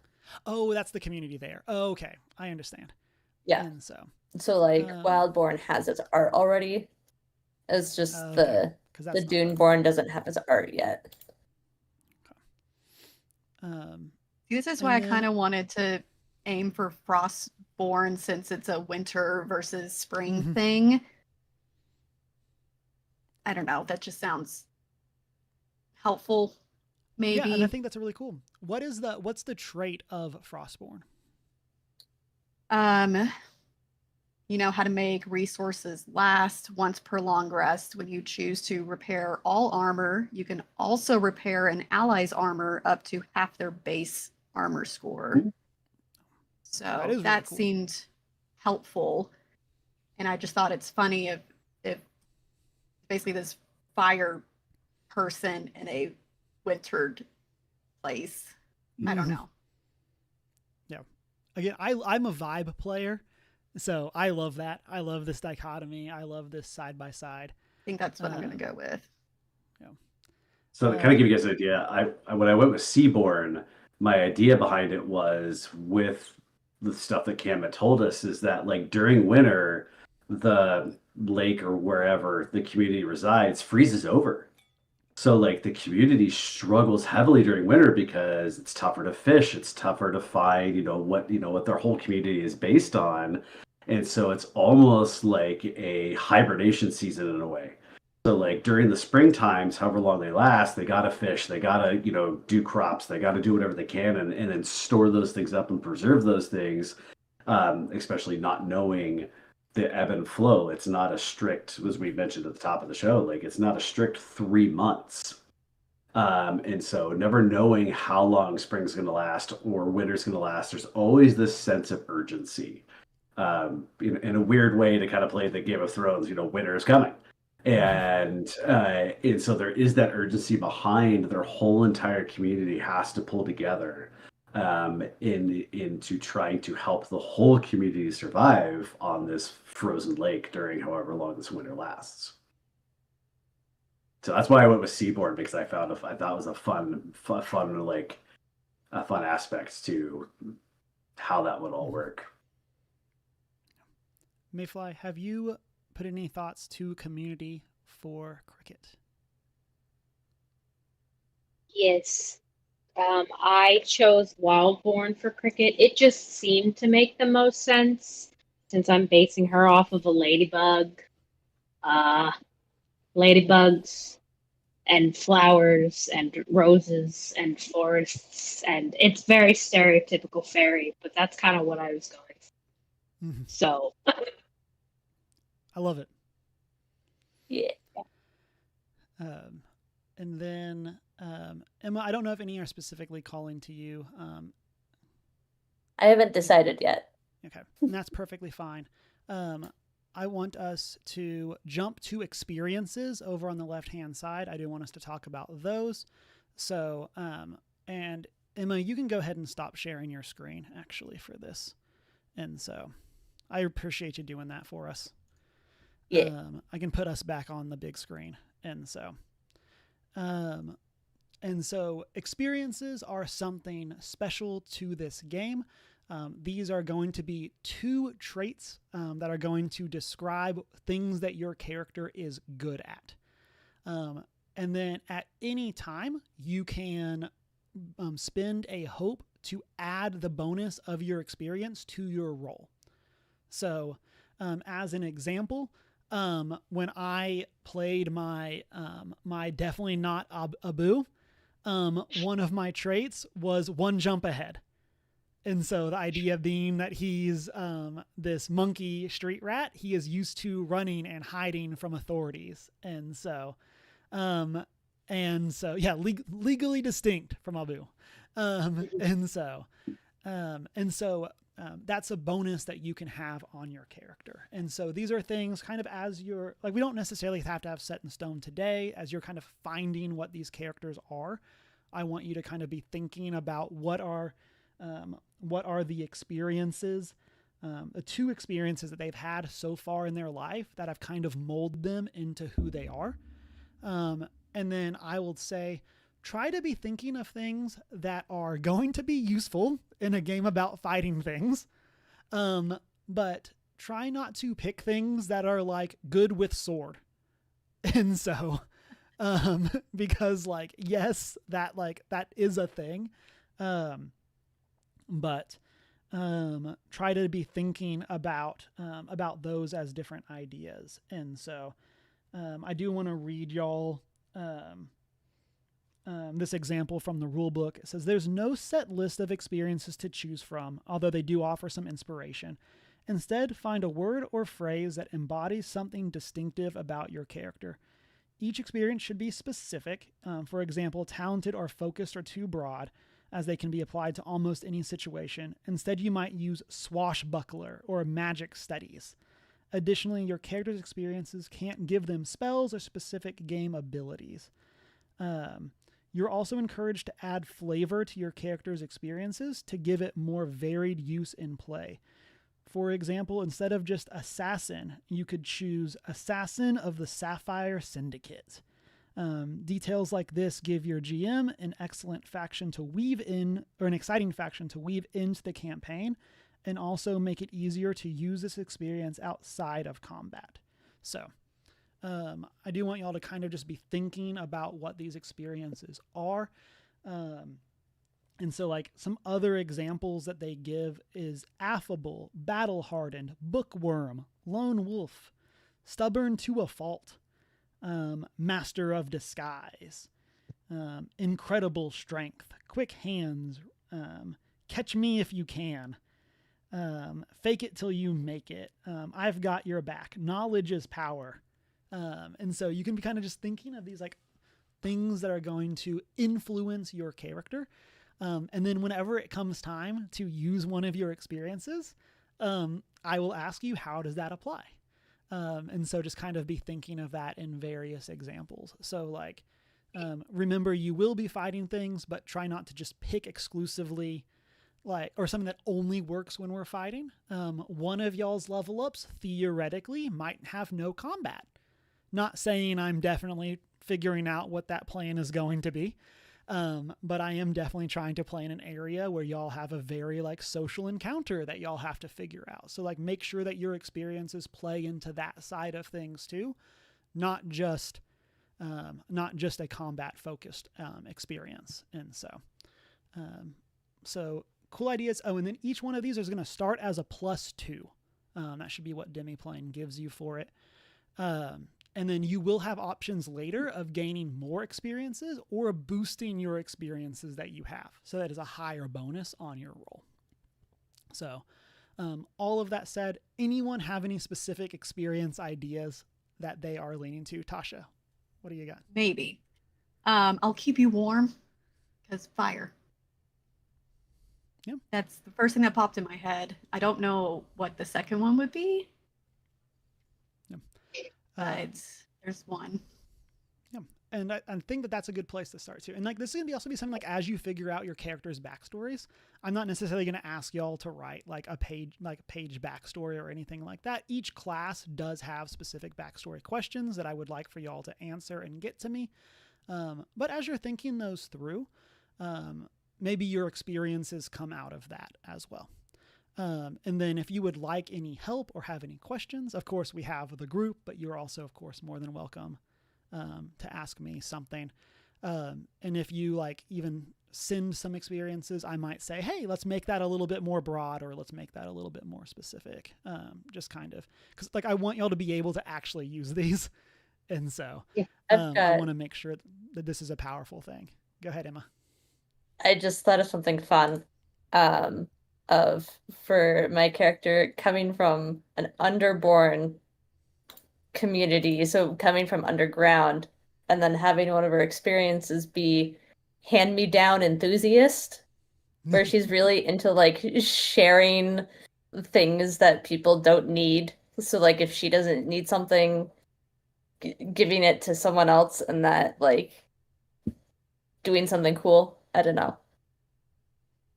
Oh, that's the community there. Oh, okay, I understand. Yeah. And so like Wildborn has its art already. It's just the Duneborn doesn't have its art yet. Okay. This is why I kind of wanted to aim for Frostborn since it's a winter versus spring Mhm. thing. I don't know. That just sounds helpful. Maybe. Yeah, and I think that's really cool. What's the trait of Frostborn? You know how to make resources last once per long rest. When you choose to repair all armor, you can also repair an ally's armor up to half their base armor score. Ooh. So That is really that cool. seemed helpful. And I just thought it's funny if basically this fire person in a wintered place. I don't Mhm. know. Yeah. Again, I'm a vibe player, so I love that. I love this dichotomy. I love this side by side. I think that's what I'm going to go with. Yeah. So to kind of give you guys an idea, when I went with Seaborn, my idea behind it was with the stuff that Cam had told us is that like during winter, the lake or wherever the community resides freezes over. So like the community struggles heavily during winter because it's tougher to fish, it's tougher to find, what their whole community is based on. And so it's almost like a hibernation season in a way. So like during the spring times, however long they last, they gotta fish, they gotta, do crops, they gotta do whatever they can and then store those things up and preserve those things, especially not knowing the ebb and flow. It's not a strict, as we mentioned at the top of the show, like it's not a strict 3 months. And so never knowing how long spring's going to last or winter's going to last, there's always this sense of urgency. In a weird way to kind of play the Game of Thrones, winter is coming. And so there is that urgency behind their whole entire community has to pull together into trying to help the whole community survive on this frozen lake during however long this winter lasts. So that's why I went with Seaboard because I thought it was a fun aspect to how that would all work. Mayfly, have you put any thoughts to community for cricket? Yes. I chose Wildborn for cricket. It just seemed to make the most sense since I'm basing her off of a ladybug. Ladybugs and flowers and roses and forests, and it's very stereotypical fairy, but that's kind of what I was going for. Mhm. So I love it. Yeah. And then Emma, I don't know if any are specifically calling to you. I haven't decided yet. Okay, and that's perfectly fine. I want us to jump to experiences over on the left-hand side. I do want us to talk about those. So, and Emma, you can go ahead and stop sharing your screen actually for this. And so I appreciate you doing that for us. Yeah. I can put us back on the big screen. And so experiences are something special to this game. These are going to be 2 traits that are going to describe things that your character is good at. And then at any time, you can spend a hope to add the bonus of your experience to your roll. So, as an example, when I played my definitely not Abu, one of my traits was 1 jump ahead. And so the idea being that he's this monkey street rat, he is used to running and hiding from authorities. And so yeah, legally distinct from Abu. And so that's a bonus that you can have on your character. And so these are things kind of as you're like, we don't necessarily have to have set in stone today as you're kind of finding what these characters are. I want you to kind of be thinking about what are the experiences, the 2 experiences that they've had so far in their life that have kind of molded them into who they are. And then I will say, try to be thinking of things that are going to be useful in a game about fighting things. But try not to pick things that are like good with sword. And so, because like, yes, that is a thing. But try to be thinking about those as different ideas. And so I do want to read y'all this example from the rule book. It says, there's no set list of experiences to choose from, although they do offer some inspiration. Instead, find a word or phrase that embodies something distinctive about your character. Each experience should be specific. For example, talented or focused are too broad, as they can be applied to almost any situation. Instead, you might use swashbuckler or magic studies. Additionally, your character's experiences can't give them spells or specific game abilities. You're also encouraged to add flavor to your character's experiences to give it more varied use in play. For example, instead of just assassin, you could choose Assassin of the Sapphire Syndicate. Details like this give your GM an excellent faction to weave in, or an exciting faction to weave into the campaign, and also make it easier to use this experience outside of combat. So, I do want y'all to kind of just be thinking about what these experiences are. And so, like, some other examples that they give is affable, battle-hardened, bookworm, lone wolf, stubborn to a fault, master of disguise, incredible strength, quick hands, catch me if you can, fake it till you make it, I've got your back, knowledge is power. And so you can be kind of just thinking of these like things that are going to influence your character. And then whenever it comes time to use one of your experiences, I will ask you, how does that apply? And so just kind of be thinking of that in various examples. So like, remember you will be fighting things, but try not to just pick exclusively like, or something that only works when we're fighting. One of y'all's level ups theoretically might have no combat. Not saying I'm definitely figuring out what that plan is going to be. But I am definitely trying to play in an area where y'all have a very like social encounter that y'all have to figure out. So like make sure that your experiences play into that side of things too, not just a combat focused experience. And so cool ideas. Oh, and then each one of these is going to start as a +2. That should be what Demiplane gives you for it. And then you will have options later of gaining more experiences or boosting your experiences that you have. So that is a higher bonus on your roll. So all of that said, anyone have any specific experience ideas that they are leaning to? Tasha, what do you got? Maybe. I'll keep you warm because fire. Yeah. That's the first thing that popped in my head. I don't know what the second one would be. But there's one. Yeah. And I think that that's a good place to start too. And like this is going to also be something like as you figure out your characters' backstories, I'm not necessarily going to ask y'all to write like a page backstory or anything like that. Each class does have specific backstory questions that I would like for y'all to answer and get to me. But as you're thinking those through, maybe your experiences come out of that as well. And then if you would like any help or have any questions, of course we have the group, but you're also of course more than welcome to ask me something. And if you like even send some experiences, I might say, hey, let's make that a little bit more broad, or let's make that a little bit more specific. Just kind of, cause like I want y'all to be able to actually use these. And so I want to make sure that this is a powerful thing. Go ahead, Emma. I just thought of something fun. For my character coming from an underborn community, so coming from underground, and then having one of her experiences be hand-me-down enthusiast, where she's really into like sharing things that people don't need. So like if she doesn't need something, giving it to someone else, and that like doing something cool. I don't know.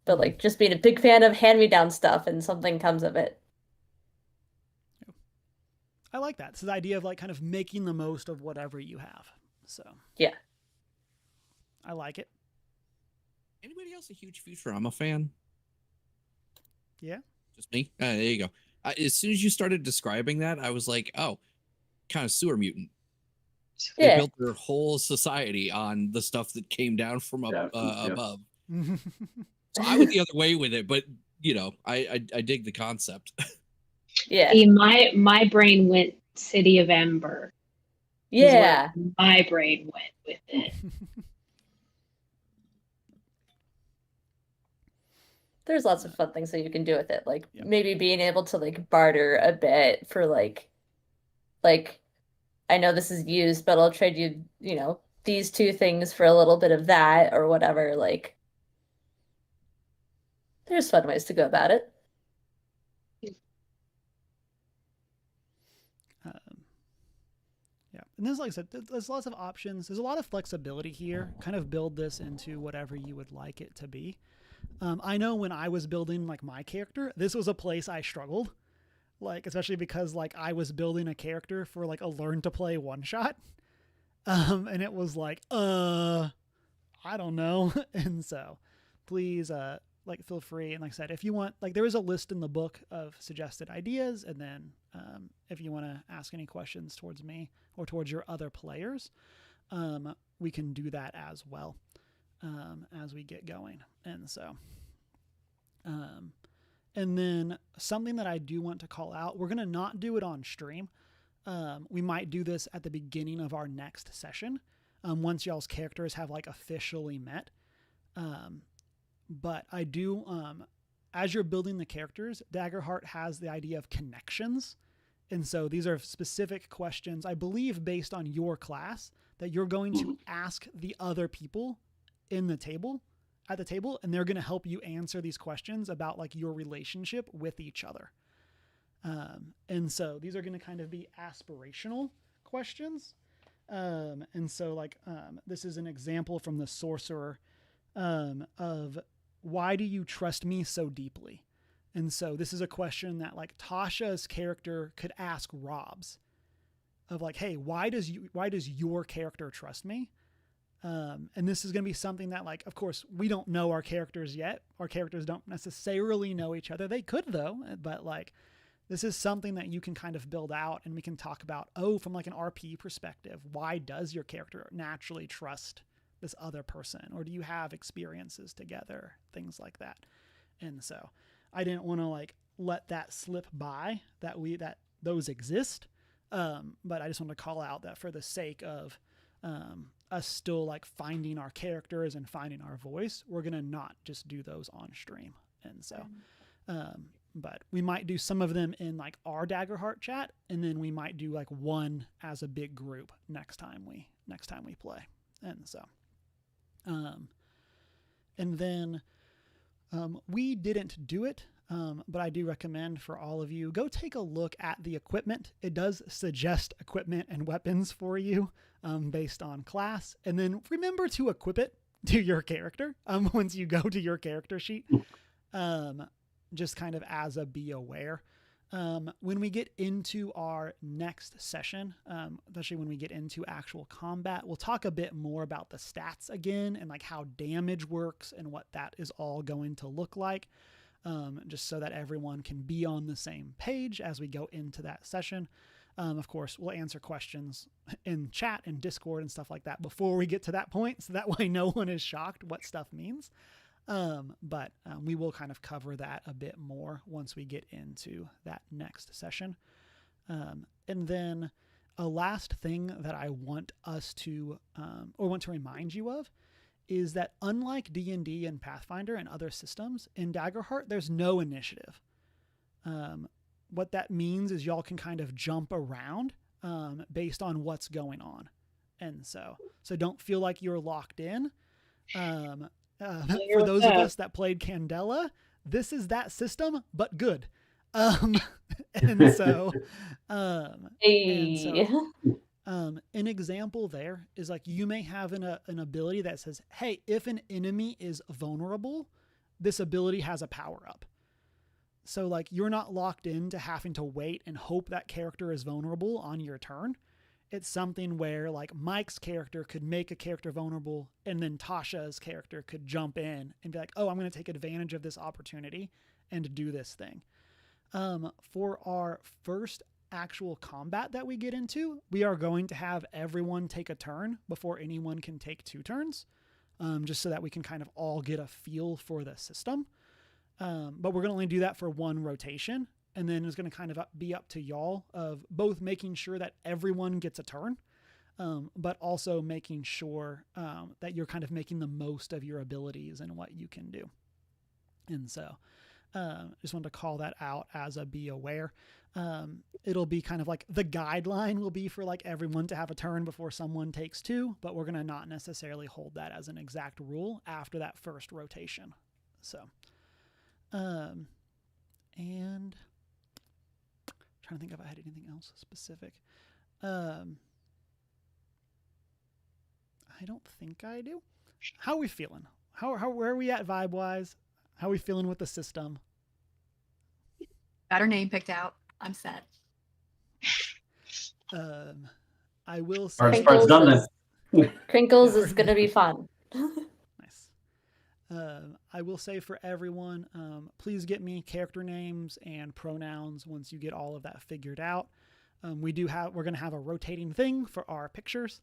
But like just being a big fan of hand-me-down stuff and something comes of it. I like that. It's the idea of like kind of making the most of whatever you have. So yeah, I like it. Anybody else a huge Futurama fan? Yeah. Just me? There you go. As soon as you started describing that, I was like, oh, kind of sewer mutant. They built their whole society on the stuff that came down from above. So I went the other way with it, but I dig the concept. Yeah. See, my brain went City of Ember. Is Yeah. where my brain went with it. There's lots of fun things that you can do with it. Like Yeah. maybe being able to like barter a bit for like I know this is used, but I'll trade you, these two things for a little bit of that or whatever. Like there's fun ways to go about it. Yeah, and there's, like I said, there's lots of options. There's a lot of flexibility here. Kind of build this into whatever you would like it to be. I know when I was building like my character, this was a place I struggled, like especially because like I was building a character for like a learn to play one shot, and it was like I don't know, and so please like feel free, and like I said, if you want, like there is a list in the book of suggested ideas, and then if you want to ask any questions towards me or towards your other players, we can do that as well as we get going. And so and then something that I do want to call out, we're going to not do it on stream. We might do this at the beginning of our next session, once y'all's characters have like officially met. But I do, as you're building the characters, Daggerheart has the idea of connections. And so these are specific questions, I believe, based on your class that you're going to ask the other people at the table, and they're going to help you answer these questions about like your relationship with each other. And so these are going to kind of be aspirational questions. And so like, this is an example from the sorcerer, of why do you trust me so deeply? And so this is a question that like Tasha's character could ask Rob's, of like, hey, why does your character trust me? And this is going to be something that, like, of course, we don't know our characters yet. Our characters don't necessarily know each other. They could, though, but like, this is something that you can kind of build out, and we can talk about, from like an RP perspective, why does your character naturally trust this other person? Or do you have experiences together? Things like that. And so I didn't want to like let that slip by that those exist. But I just want to call out that for the sake of, us still like finding our characters and finding our voice, we're going to not just do those on stream. And so, but we might do some of them in like our Daggerheart chat, and then we might do like one as a big group next time we play. And so, and then, we didn't do it, but I do recommend for all of you, go take a look at the equipment. It does suggest equipment and weapons for you, based on class. And then remember to equip it to your character, once you go to your character sheet, just kind of as a be aware. When we get into our next session, especially when we get into actual combat, we'll talk a bit more about the stats again and like how damage works and what that is all going to look like, just so that everyone can be on the same page as we go into that session. Of course, we'll answer questions in chat and Discord and stuff like that before we get to that point, so that way no one is shocked what stuff means. But we will kind of cover that a bit more once we get into that next session. And then a last thing that I want us to, or want to remind you of, is that unlike D&D and Pathfinder and other systems, in Daggerheart, there's no initiative. What that means is y'all can kind of jump around, based on what's going on. And so don't feel like you're locked in. For those of us that played Candela, this is that system, but good. And so, Hey. an example there is like, you may have an ability that says, hey, if an enemy is vulnerable, this ability has a power up. So like, you're not locked into having to wait and hope that character is vulnerable on your turn. It's something where like Mike's character could make a character vulnerable, and then Tasha's character could jump in and be like, oh, I'm going to take advantage of this opportunity and do this thing. For our first actual combat that we get into, we are going to have everyone take a turn before anyone can take 2 turns, just so that we can kind of all get a feel for the system. But we're going to only do that for one rotation. And then it's going to kind of be up to y'all of both making sure that everyone gets a turn, but also making sure that you're kind of making the most of your abilities and what you can do. And so just wanted to call that out as a be aware. It'll be kind of like the guideline will be for like everyone to have a turn before someone takes 2, but we're going to not necessarily hold that as an exact rule after that first rotation. So, and trying to think if I had anything else specific. I don't think I do. How are we feeling? Where are we at vibe wise? How are we feeling with the system? Got her name picked out. I'm set. I will say Part's done then. Crinkles is gonna be fun. Nice. I will say for everyone, please get me character names and pronouns once you get all of that figured out. We're going to have a rotating thing for our pictures,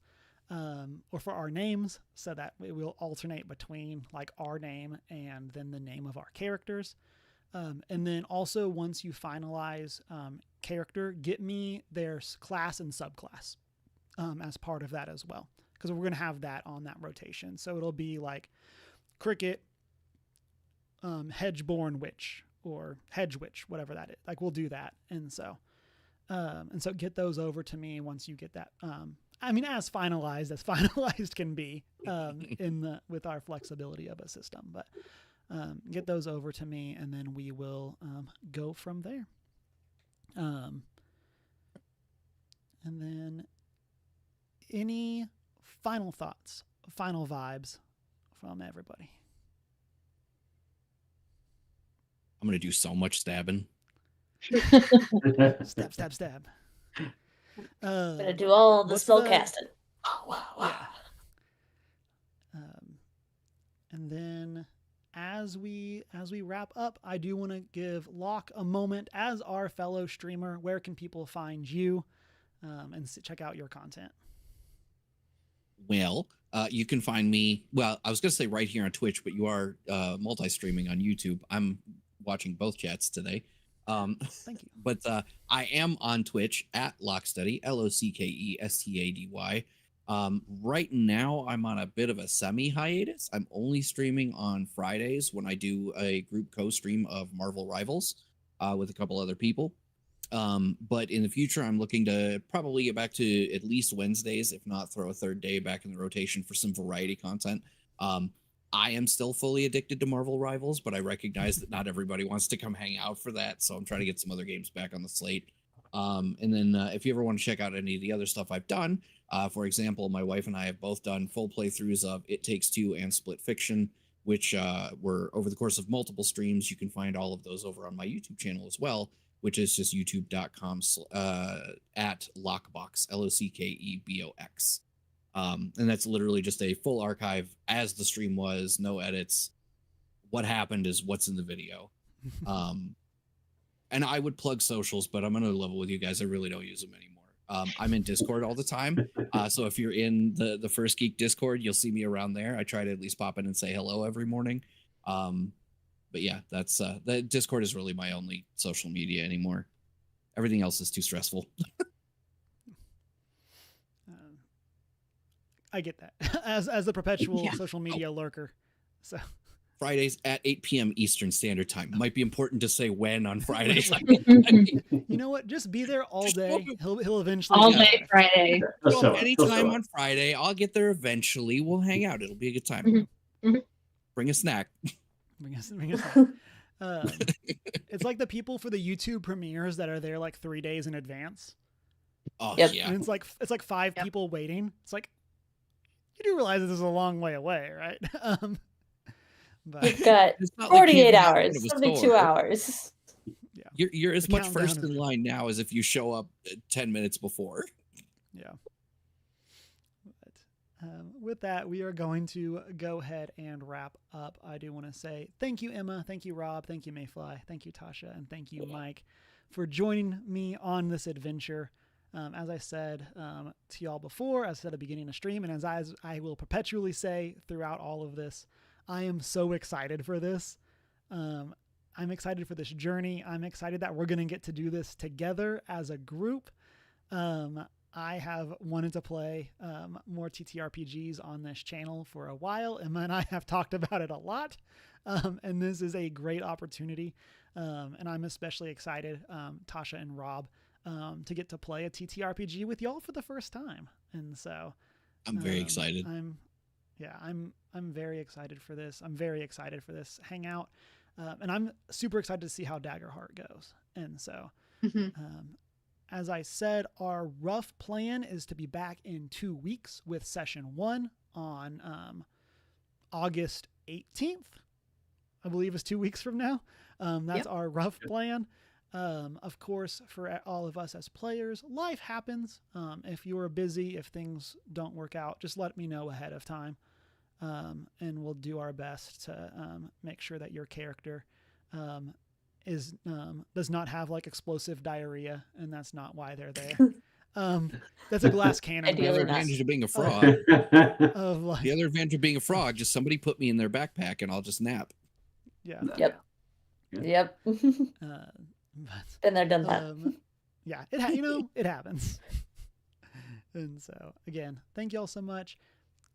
or for our names, so that it will alternate between like our name and then the name of our characters. And then also once you finalize character, get me their class and subclass as part of that as well, because we're going to have that on that rotation. So it'll be like cricket, hedgeborn witch, or hedge witch, whatever that is. Like we'll do that. And so get those over to me once you get that. As finalized can be with our flexibility of a system, but get those over to me, and then we will go from there. And then any final thoughts, final vibes from everybody? I'm going to do so much stabbing. Stab. Gonna do all the what's spell the- casting. Wow. Yeah. And then as we wrap up, I do want to give Locke a moment as our fellow streamer. Where can people find you and check out your content? Well, you can find me. Well, I was going to say right here on Twitch, but you are multi-streaming on YouTube. I'm watching both chats today. Thank you. But I am on Twitch at Locksteady, LOCKESTADY. Right now, I'm on a bit of a semi-hiatus. I'm only streaming on Fridays when I do a group co-stream of Marvel Rivals with a couple other people. But in the future, I'm looking to probably get back to at least Wednesdays, if not throw a third day back in the rotation for some variety content. I am still fully addicted to Marvel Rivals, but I recognize that not everybody wants to come hang out for that. So I'm trying to get some other games back on the slate. And then if you ever want to check out any of the other stuff I've done, for example, my wife and I have both done full playthroughs of It Takes Two and Split Fiction, which were over the course of multiple streams. You can find all of those over on my YouTube channel as well, which is just youtube.com at Lockbox, LOCKEBOX. And that's literally just a full archive as the stream was, no edits. What happened is what's in the video. And I would plug socials, but I'm on a level with you guys. I really don't use them anymore. I'm in Discord all the time. So if you're in the First Geek Discord, you'll see me around there. I try to at least pop in and say hello every morning. But yeah, that's the Discord is really my only social media anymore. Everything else is too stressful. I get that as the perpetual Yeah. social media lurker. So Fridays at 8 p.m. Eastern Standard Time. Might be important to say when on Fridays. you know what? Just be there all day. He'll eventually All get day there. Friday. Just so- Anytime on Friday, I'll get there eventually. We'll hang out. It'll be a good time. Mhm. Mhm. Bring a snack. Bring us it's like the people for the YouTube premieres that are there like 3 days in advance. Oh Yep. yeah. And it's like 5 Yep. people waiting. It's like, you do realize this is a long way away, right? But You've got It's not like 48 you've been hours, out of a 72 store. hours. You're as The much countdown first is- in line now as if you show up 10 minutes before. yeah. But, with that, we are going to go ahead and wrap up. I do want to say thank you, Emma. Thank you, Rob. Thank you, Mayfly. Thank you, Tasha. And thank you, Mike, for joining me on this adventure. As I said to y'all before, as I said at the beginning of stream, and as I will perpetually say throughout all of this, I am so excited for this. I'm excited for this journey. I'm excited that we're going to get to do this together as a group. I have wanted to play more TTRPGs on this channel for a while. Emma and I have talked about it a lot. And this is a great opportunity. And I'm especially excited, Tasha and Rob, to get to play a TTRPG with y'all for the first time. And so I'm very excited. I'm very excited for this. I'm very excited for this hangout. And I'm super excited to see how Daggerheart goes. And so, as I said, our rough plan is to be back in 2 weeks with session 1 on August 18th. I believe is 2 weeks from now. That's our rough plan. Of course, for all of us as players, life happens. If you're busy, if things don't work out, just let me know ahead of time. And we'll do our best to make sure that your character does not have like explosive diarrhea, and that's not why they're there. That's a glass cannon. The other advantage of being a frog. The other advantage of being a frog, just somebody put me in their backpack and I'll just nap. Yeah. Yep. Been there, done that. Yeah, it happens. And so again, thank you all so much.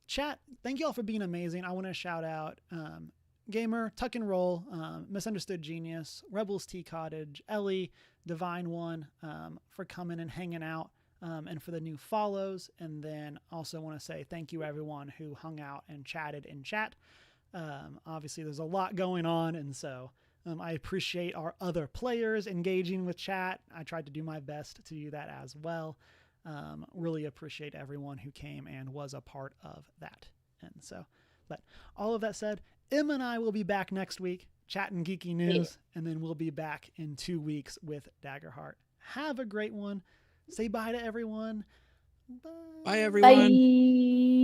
Chat, thank you all for being amazing. I want to shout out Gamer, Tuck and Roll, Misunderstood Genius, Rebels Tea Cottage, Ellie, Divine One, for coming and hanging out, and for the new follows. And then also want to say thank you everyone who hung out and chatted in chat. Obviously there's a lot going on, and so I appreciate our other players engaging with chat. I tried to do my best to do that as well. Really appreciate everyone who came and was a part of that. And so, but all of that said, Emma and I will be back next week chatting geeky news, and then we'll be back in 2 weeks with Daggerheart. Have a great one. Say bye to everyone. Bye. Bye, everyone. Bye.